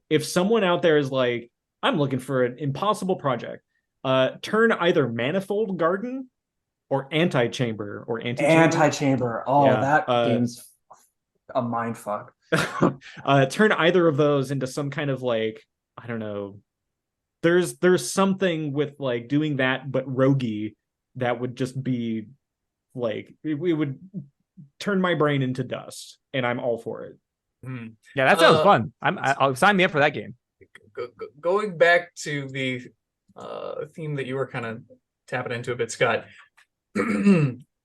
if someone out there is like, I'm looking for an impossible project, turn either Manifold Garden or Antichamber or Antichamber. Oh, yeah, that game's a mind fuck. Turn either of those into some kind of like, I don't know. There's something with like doing that but roguey that would just be like it would turn my brain into dust, and I'm all for it. Yeah, that sounds fun. I'll sign me up for that game. Going back to the theme that you were kind of tapping into a bit, Scott.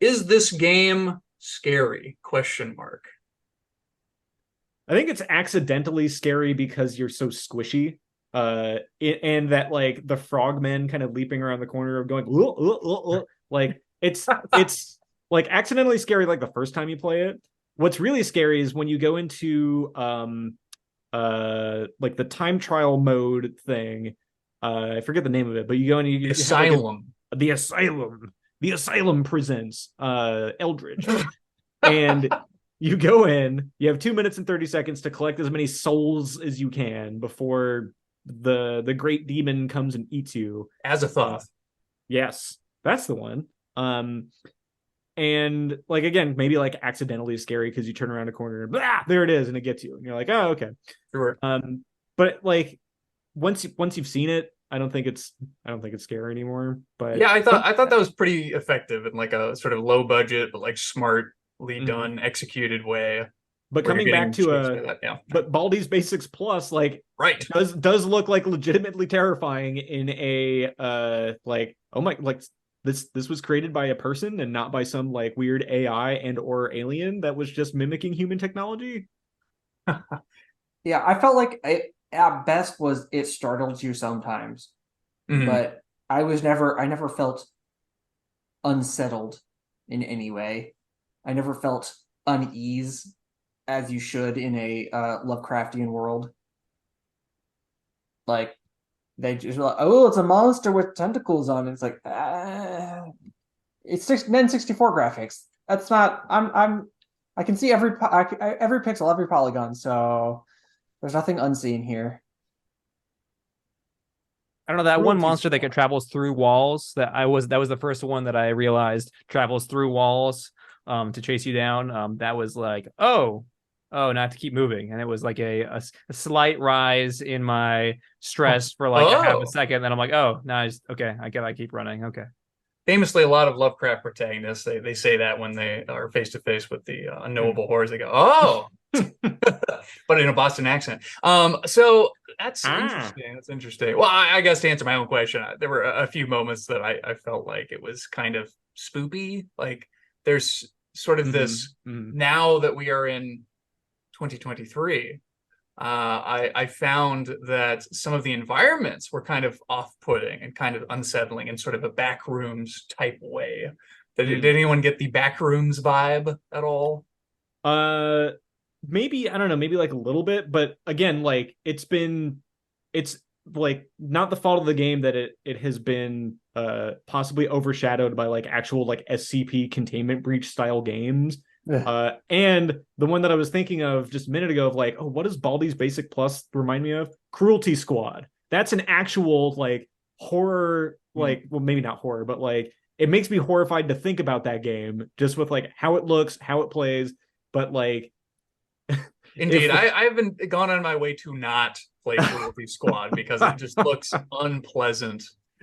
Is this game scary? Question mark. I think it's accidentally scary because you're so squishy. And that like the frogmen kind of leaping around the corner of going like it's like accidentally scary like the first time you play it. What's really scary is when you go into like the time trial mode thing. I forget the name of it, but you go and you Asylum. Have like the Asylum presents Eldritch. And you go in, you have 2 minutes and 30 seconds to collect as many souls as you can before the great demon comes and eats you. Azathoth. Yes, that's the one. And like, again, maybe like accidentally scary because you turn around a corner and blah, there it is, and it gets you. And you're like, oh, okay. Sure. But like once you've seen it, I don't think it's scary anymore. But yeah, I thought that was pretty effective in like a sort of low budget but like smartly done, executed way. But coming back to but Baldi's Basics Plus, like, right, does look like legitimately terrifying in a like, oh my, like this was created by a person and not by some like weird AI and or alien that was just mimicking human technology. Yeah, I felt like at best it startled you sometimes, but I never felt unsettled in any way. I never felt unease as you should in a Lovecraftian world. Like they just like, oh, it's a monster with tentacles on it. It's like it's N64 graphics. That's not. I can see every pixel, every polygon. So there's nothing unseen here. I don't know, that one Cruelty monster that Squad. travels through walls, that was the first one that I realized travels through walls to chase you down. That was like, oh, not to keep moving. And it was like a slight rise in my stress for like a half a Oh. second. Then I'm like, oh, no, okay, I gotta keep running. Okay. Famously, a lot of Lovecraft protagonists, they say that when they are face to face with the unknowable horrors, they go, "Oh," but in a Boston accent. So that's interesting. That's interesting. Well, I guess to answer my own question, there were a few moments that I felt like it was kind of spoopy. Like there's sort of this now that we are in 2023. I found that some of the environments were kind of off-putting and kind of unsettling in sort of a backrooms type way. Did anyone get the backrooms vibe at all? Maybe, I don't know, maybe like a little bit, but again, like it's like not the fault of the game that it has been possibly overshadowed by like actual like SCP containment breach style games. And the one that I was thinking of just a minute ago of like, oh, what does Baldi's Basic Plus remind me of? Cruelty Squad. That's an actual like horror, like, well, maybe not horror, but like it makes me horrified to think about that game just with like how it looks, how it plays, but like Indeed, I haven't gone on my way to not play Cruelty Squad because it just looks unpleasant.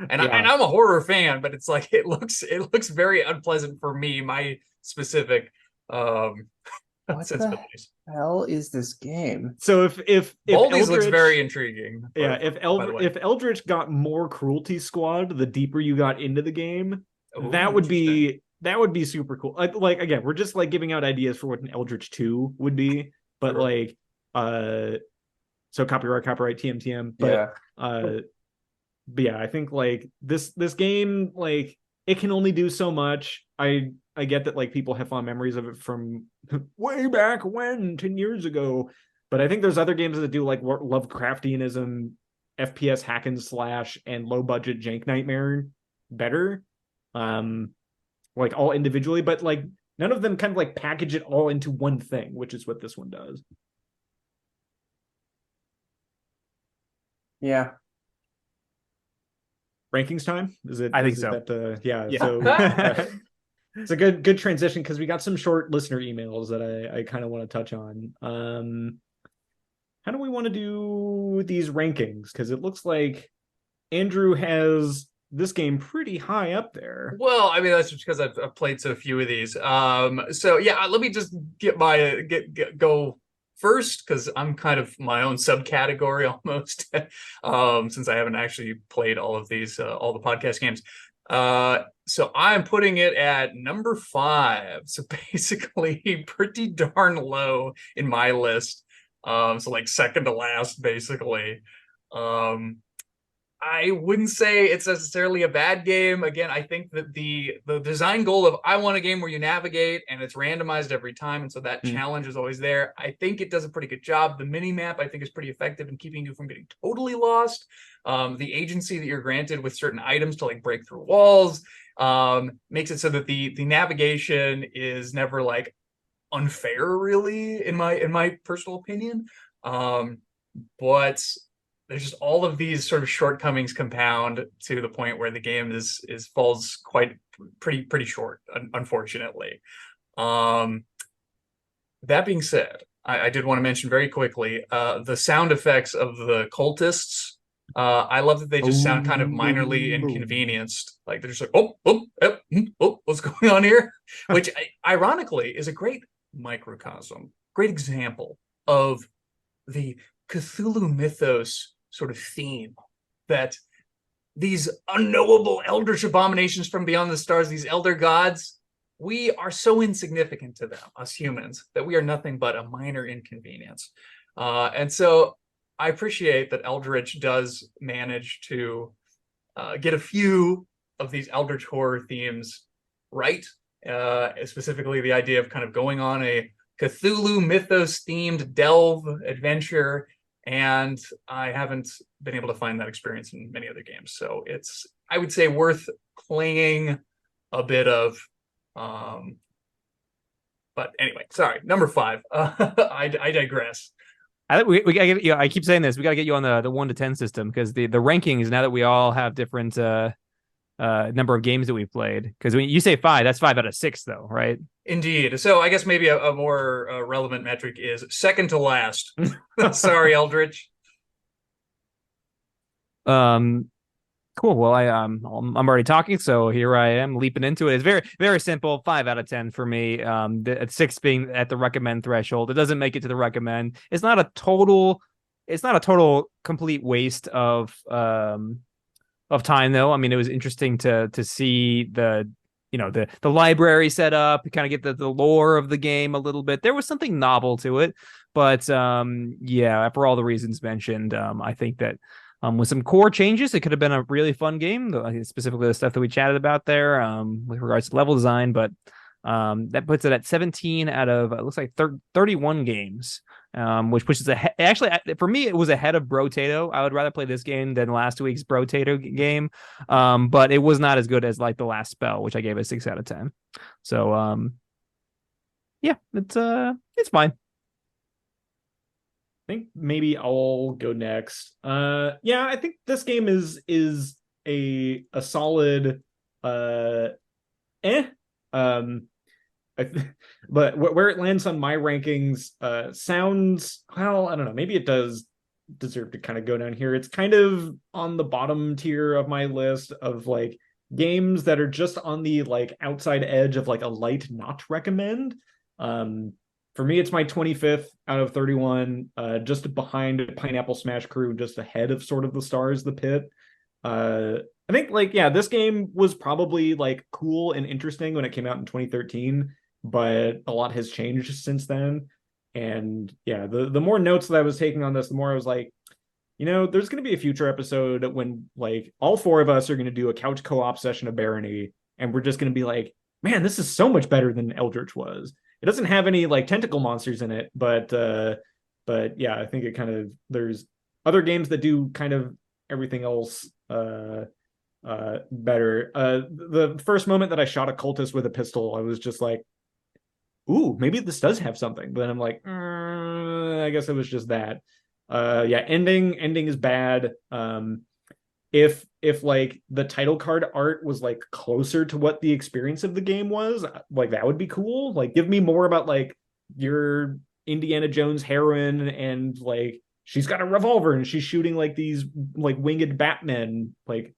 And I'm a horror fan, but it's like it looks very unpleasant for me, my specific what sensibilities. the hell is this game? So if Baldi's looks very intriguing. Yeah, if Eldritch got more Cruelty Squad the deeper you got into the game, that would be super cool. Like again, we're just like giving out ideas for what an Eldritch 2 would be, but like so copyright TM, but but yeah, I think like this game, like it can only do so much. I get that like people have fond memories of it from way back when 10 years ago, but I think there's other games that do like Lovecraftianism, FPS hack and slash, and low budget jank nightmare better, like all individually, but like none of them kind of like package it all into one thing, which is what this one does. Yeah. Rankings time? Is it? I think so. Yeah. So it's a good transition because we got some short listener emails that I kind of want to touch on. How do we want to do these rankings? Because it looks like Andrew has this game pretty high up there. Well, I mean that's just because I've played so few of these. So yeah, let me just go first because I'm kind of my own subcategory almost, since I haven't actually played all of these, all the podcast games. So I'm putting it at number 5. So basically pretty darn low in my list. So like second to last, basically. I wouldn't say it's necessarily a bad game. Again, I think that the design goal of I want a game where you navigate and it's randomized every time, and so that challenge is always there. I think it does a pretty good job. The mini map I think is pretty effective in keeping you from getting totally lost. The agency that you're granted with certain items to like break through walls makes it so that the navigation is never like unfair, really, in my personal opinion. But there's just all of these sort of shortcomings compound to the point where the game falls pretty short, unfortunately. That being said, I did want to mention very quickly the sound effects of the cultists. I love that they just sound kind of minorly inconvenienced. Like they're just like, oh, what's going on here? Which ironically is a great microcosm, great example of the Cthulhu Mythos sort of theme, that these unknowable eldritch abominations from beyond the stars, these elder gods, we are so insignificant to them, us humans, that we are nothing but a minor inconvenience. And so I appreciate that Eldritch does manage to get a few of these eldritch horror themes right, specifically the idea of kind of going on a Cthulhu Mythos themed delve adventure, and I haven't been able to find that experience in many other games. So it's, I would say, worth playing a bit of. But anyway, sorry, number 5. I digress. we gotta get you. I keep saying this. We gotta get you on the 1 to 10 system because the rankings now that we all have different number of games that we've played. Because when you say 5, that's 5 out of 6 though, right? Indeed. So I guess maybe a more relevant metric is second to last. Sorry, Eldritch. Cool. Well, I'm already talking, so here I am leaping into it. It's very, very simple. 5 out of 10 for me. The 6 being at the recommend threshold. It doesn't make it to the recommend. It's not a total complete waste of time though. I mean, it was interesting to see the library set up, kind of get the lore of the game a little bit. There was something novel to it, but yeah, for all the reasons mentioned, I think that with some core changes, it could have been a really fun game, specifically the stuff that we chatted about there with regards to level design. But that puts it at 17 out of looks like 31 games, which pushes actually for me it was ahead of Brotato. I would rather play this game than last week's Brotato game, but it was not as good as like the last spell, which I gave a 6 out of 10. So yeah, it's fine. I think maybe I'll go next. Yeah, I think this game is a solid but where it lands on my rankings sounds, well, I don't know, maybe it does deserve to kind of go down here. It's kind of on the bottom tier of my list of like games that are just on the like outside edge of like a light not recommend. For me, it's my 25th out of 31, just behind Pineapple Smash Crew, just ahead of sort of the Stars, the Pit. I think, like, yeah, this game was probably, like, cool and interesting when it came out in 2013, but a lot has changed since then. And, yeah, the more notes that I was taking on this, the more I was like, there's going to be a future episode when, like, all 4 of us are going to do a couch co-op session of Barony, and we're just going to be like, man, this is so much better than Eldritch was. It doesn't have any like tentacle monsters in it, but yeah, I think it kind of, there's other games that do kind of everything else better. The first moment that I shot a cultist with a pistol, I was just like, ooh, maybe this does have something. But then I'm like, I guess it was just that. Yeah, ending is bad. If like the title card art was like closer to what the experience of the game was, like that would be cool. Like give me more about like your Indiana Jones heroine and like she's got a revolver and she's shooting like these like winged Batmen. Like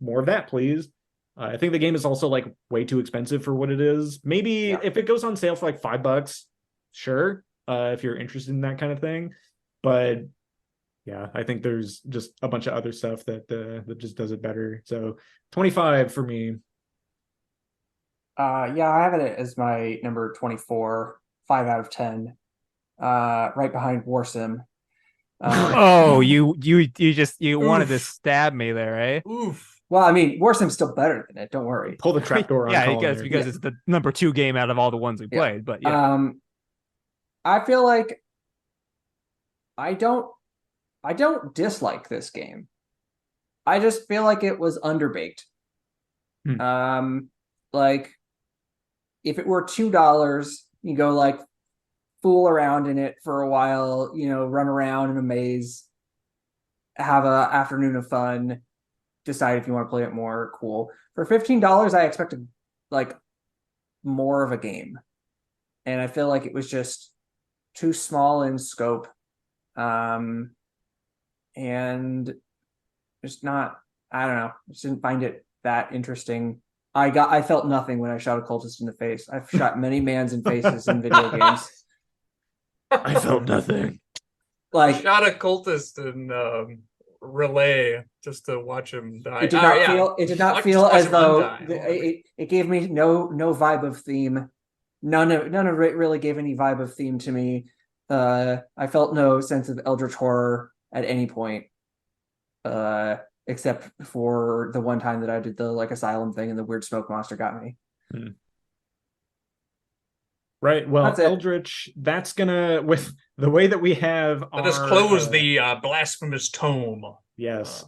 more of that, please. I think the game is also like way too expensive for what it is. Maybe if it goes on sale for like $5, sure. If you're interested in that kind of thing, but yeah, I think there's just a bunch of other stuff that just does it better. So 25 for me. Yeah, I have it as my number 24, 5 out of 10. Right behind Warsim. Oh, you wanted to stab me there, eh? Oof. Well, I mean, Warsim's still better than it. Don't worry. Pull the trapdoor on. Yeah, because it's the number 2 game out of all the ones we played. But yeah, I feel like I don't dislike this game. I just feel like it was underbaked. Like if it were $2, you go like fool around in it for a while, run around in a maze, have a afternoon of fun, decide if you want to play it more, cool. For $15, I expected like more of a game. And I feel like it was just too small in scope. And just not, I don't know, just didn't find it that interesting. I felt nothing when I shot a cultist in the face. I've shot many mans in faces in video games. I felt nothing. Like shot a cultist in Relay just to watch him die. It did not feel as though it gave me no vibe of theme. None of it really gave any vibe of theme to me. I felt no sense of Eldritch horror at any point, except for the one time that I did the like asylum thing and the weird smoke monster got me. Right. Well, Eldritch, that's gonna, with the way that we have let us close the blasphemous tome. Yes.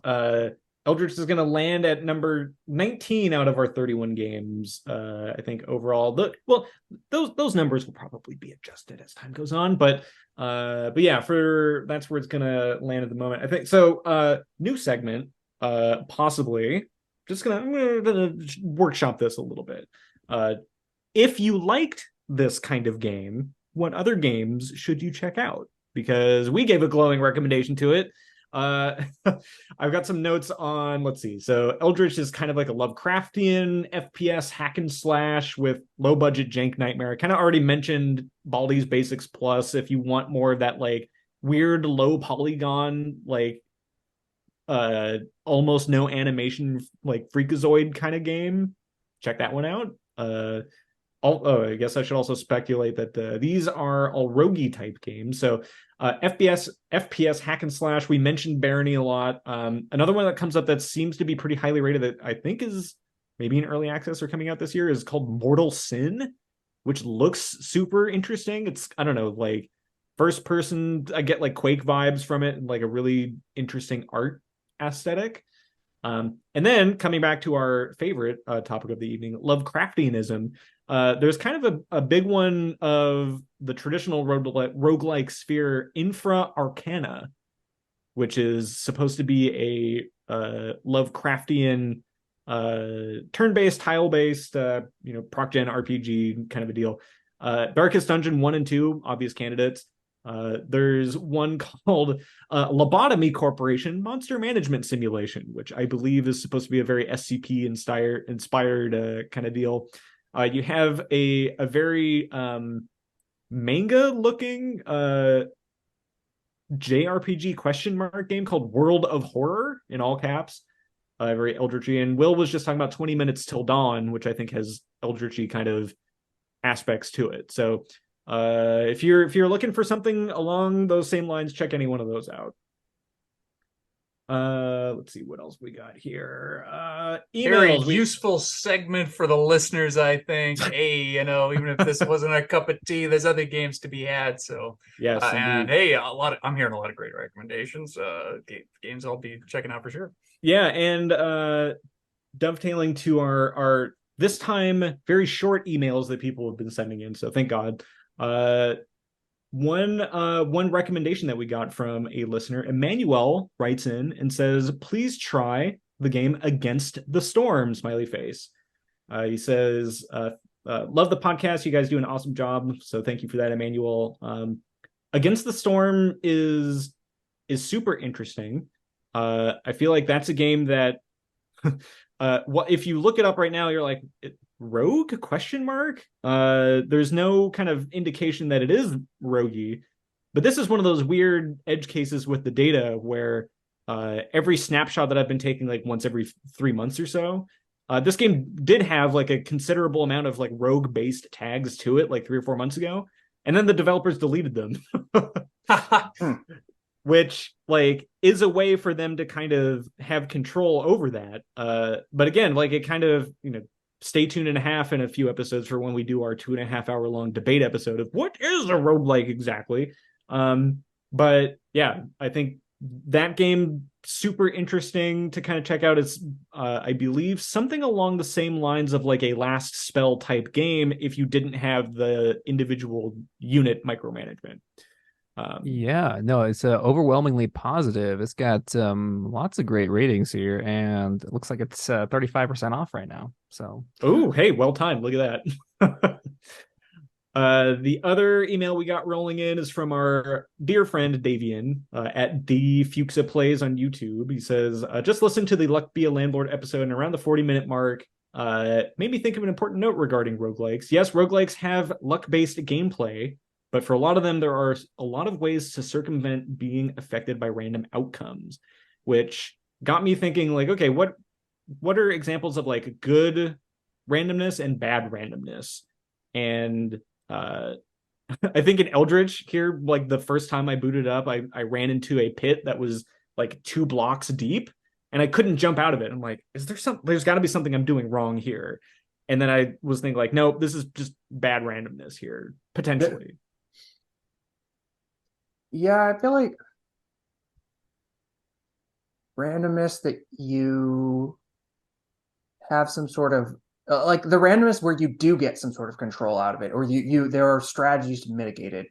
Eldritch is going to land at number 19 out of our 31 games. I think overall, those numbers will probably be adjusted as time goes on, but yeah, that's where it's going to land at the moment. I think so. New segment, possibly. I'm gonna workshop this a little bit. If you liked this kind of game, what other games should you check out? Because we gave a glowing recommendation to it. I've got some notes on, let's see. So Eldritch is kind of like a Lovecraftian FPS hack and slash with low budget jank nightmare. I kind of already mentioned Baldi's Basics Plus. If you want more of that like weird low polygon, like almost no animation, like Freakazoid kind of game, check that one out. I guess I should also speculate that these are all roguey type games. So FPS hack and slash. We mentioned Barony a lot. Another one that comes up that seems to be pretty highly rated that I think is maybe in early access or coming out this year is called Mortal Sin, which looks super interesting. It's, I don't know, like first person. I get like Quake vibes from it and like a really interesting art aesthetic. And then coming back to our favorite topic of the evening, Lovecraftianism. There's kind of a big one of the traditional roguelike sphere, Infra Arcana, which is supposed to be a Lovecraftian turn-based, tile-based, proc-gen RPG kind of a deal. Darkest Dungeon 1 and 2, obvious candidates. There's one called Lobotomy Corporation Monster Management Simulation, which I believe is supposed to be a very SCP inspired kind of deal. You have a very manga looking JRPG question mark game called World of Horror in all caps. Very Eldritchy. And Will was just talking about 20 Minutes Till Dawn, which I think has Eldritchy kind of aspects to it. So if you're looking for something along those same lines, check any one of those out. Let's see what else we got here. Very Emails. useful segment for the listeners, I think. Hey, even if this wasn't a cup of tea, there's other games to be had. So Yes, and hey, I'm hearing a lot of great recommendations. Games I'll be checking out for sure. Yeah, and dovetailing to our this time very short emails that people have been sending in. So thank God. One recommendation that we got from a listener, Emmanuel, writes in and says, please try the game Against the Storm, smiley face. He says, love the podcast. You guys do an awesome job. So thank you for that, Emmanuel. Against the Storm is super interesting. I feel like that's a game that if you look it up right now, you're like, rogue ? There's no kind of indication that it is roguey, but this is one of those weird edge cases with the data where every snapshot that I've been taking like once every 3 months or so, this game did have like a considerable amount of like rogue based tags to it like 3 or 4 months ago, and then the developers deleted them. Which like is a way for them to kind of have control over that. But again, like it kind of, stay tuned in a few episodes for when we do our 2.5 hour long debate episode of what is a roguelike exactly. But yeah, I think that game super interesting to kind of check out. It's I believe something along the same lines of like a Last Spell type game if you didn't have the individual unit micromanagement. Yeah, no, it's overwhelmingly positive. It's got lots of great ratings here, and it looks like it's 35% off right now. So, oh, hey, well timed. Look at that. The other email we got rolling in is from our dear friend Davian at the Fuchsia Plays on YouTube. He says, just listen to the Luck Be a Landlord episode, and around the 40-minute mark, made me think of an important note regarding roguelikes. Yes, roguelikes have luck-based gameplay, but for a lot of them, there are a lot of ways to circumvent being affected by random outcomes, which got me thinking, like, okay, what are examples of like good randomness and bad randomness? And I think in Eldritch here, like the first time I booted up, I ran into a pit that was like 2 blocks deep, and I couldn't jump out of it. I'm like, there's got to be something I'm doing wrong here. And then I was thinking like, nope, this is just bad randomness here, potentially. Yeah, I feel like randomness that you have some sort of like the randomness where you do get some sort of control out of it, or you there are strategies to mitigate it,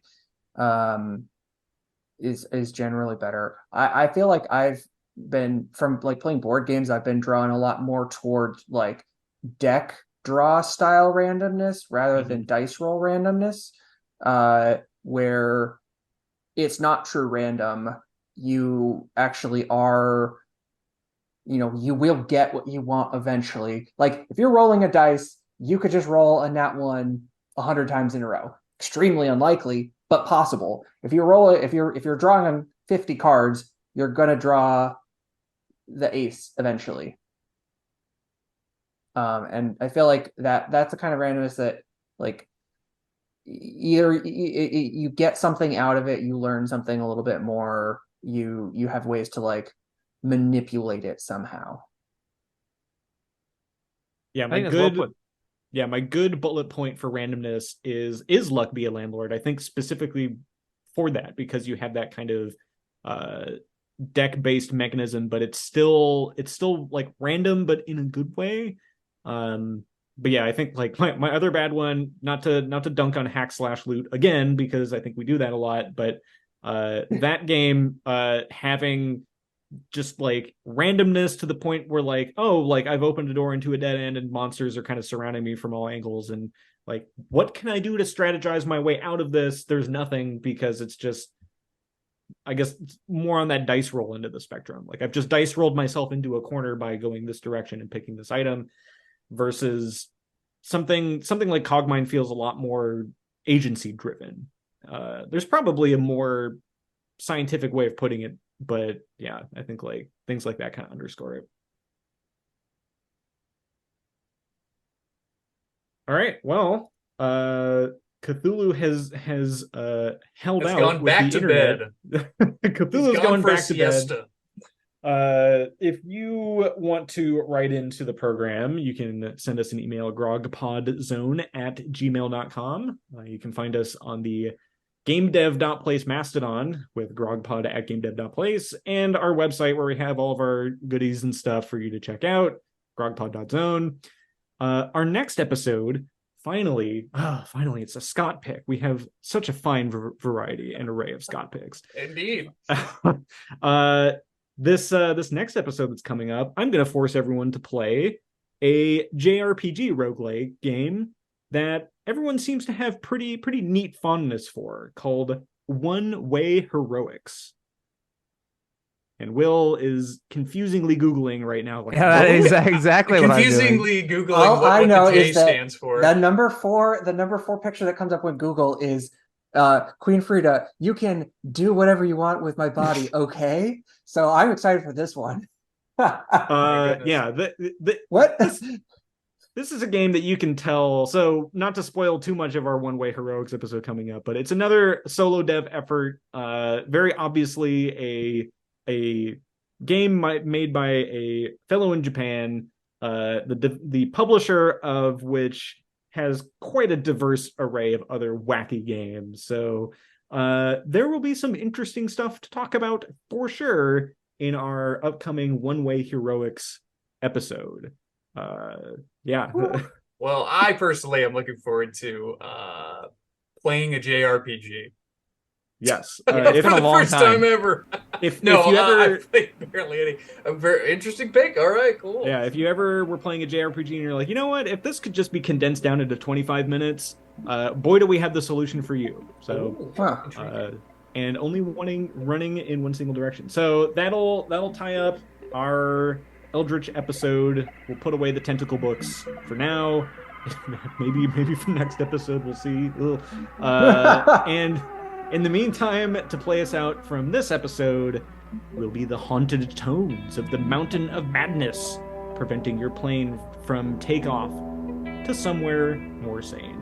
is generally better. I feel like I've been from like playing board games, I've been drawn a lot more toward like deck draw style randomness rather than dice roll randomness, where it's not true random. You actually are, you will get what you want eventually. Like if you're rolling a dice, you could just roll a nat one 100 times in a row. Extremely unlikely, but possible. If you roll it, if you're drawing on 50 cards, you're gonna draw the ace eventually. And I feel like that's the kind of randomness that like either you get something out of it, you learn something a little bit more, you have ways to like manipulate it somehow. Yeah, I think that's well put. my good bullet point for randomness is luck be a landlord. I think specifically for that, because you have that kind of deck-based mechanism, but it's still like random, but in a good way. But yeah, I think like my other bad one, not to dunk on hack/loot again, because I think we do that a lot, but that game having just like randomness to the point where like, oh, like I've opened a door into a dead end and monsters are kind of surrounding me from all angles, and like, what can I do to strategize my way out of this? There's nothing, because it's just, I guess, more on that dice roll end of the spectrum. Like I've just dice rolled myself into a corner by going this direction and picking this item, versus something like Cogmine feels a lot more agency driven. There's probably a more scientific way of putting it, but yeah, I think like things like that kind of underscore it. All right, well, Cthulhu has held Has out gone with back the to internet. bed. Cthulhu's going for a back to bed. siesta. If you want to write into the program, you can send us an email, grogpodzone@gmail.com. You can find us on the gamedev.place Mastodon with grogpod@gamedev.place, and our website where we have all of our goodies and stuff for you to check out, grogpod.zone. Our next episode, finally, it's a Scott pick. We have such a fine variety and array of Scott picks. Indeed. This next episode that's coming up, I'm going to force everyone to play a JRPG roguelike game that everyone seems to have pretty neat fondness for, called One Way Heroics. And Will is confusingly Googling right now. Like, Yeah, that is exactly what I'm doing. Confusingly Googling All I what know the J is that stands for. the number four picture that comes up when Google is Queen Frida. You can do whatever you want with my body, okay? So I'm excited for this one. Yeah, What? This is a game that you can tell. So, not to spoil too much of our One Way Heroics episode coming up, but it's another solo dev effort. Very obviously a game made by a fellow in Japan, the publisher of which has quite a diverse array of other wacky games. So there will be some interesting stuff to talk about for sure in our upcoming One Way Heroics episode. Yeah. Well, I personally am looking forward to playing a JRPG. Yes. For the first time ever. If you ever, I've played barely any. A very interesting pick. All right, cool. Yeah, if you ever were playing a JRPG and you're like, you know what, if this could just be condensed down into 25 minutes, boy, do we have the solution for you. So, and only running in one single direction. So that'll tie up our Eldritch episode. We'll put away the tentacle books for now. maybe for next episode we'll see. And in the meantime, to play us out from this episode will be the haunted tones of the Mountain of Madness, preventing your plane from takeoff to somewhere more sane.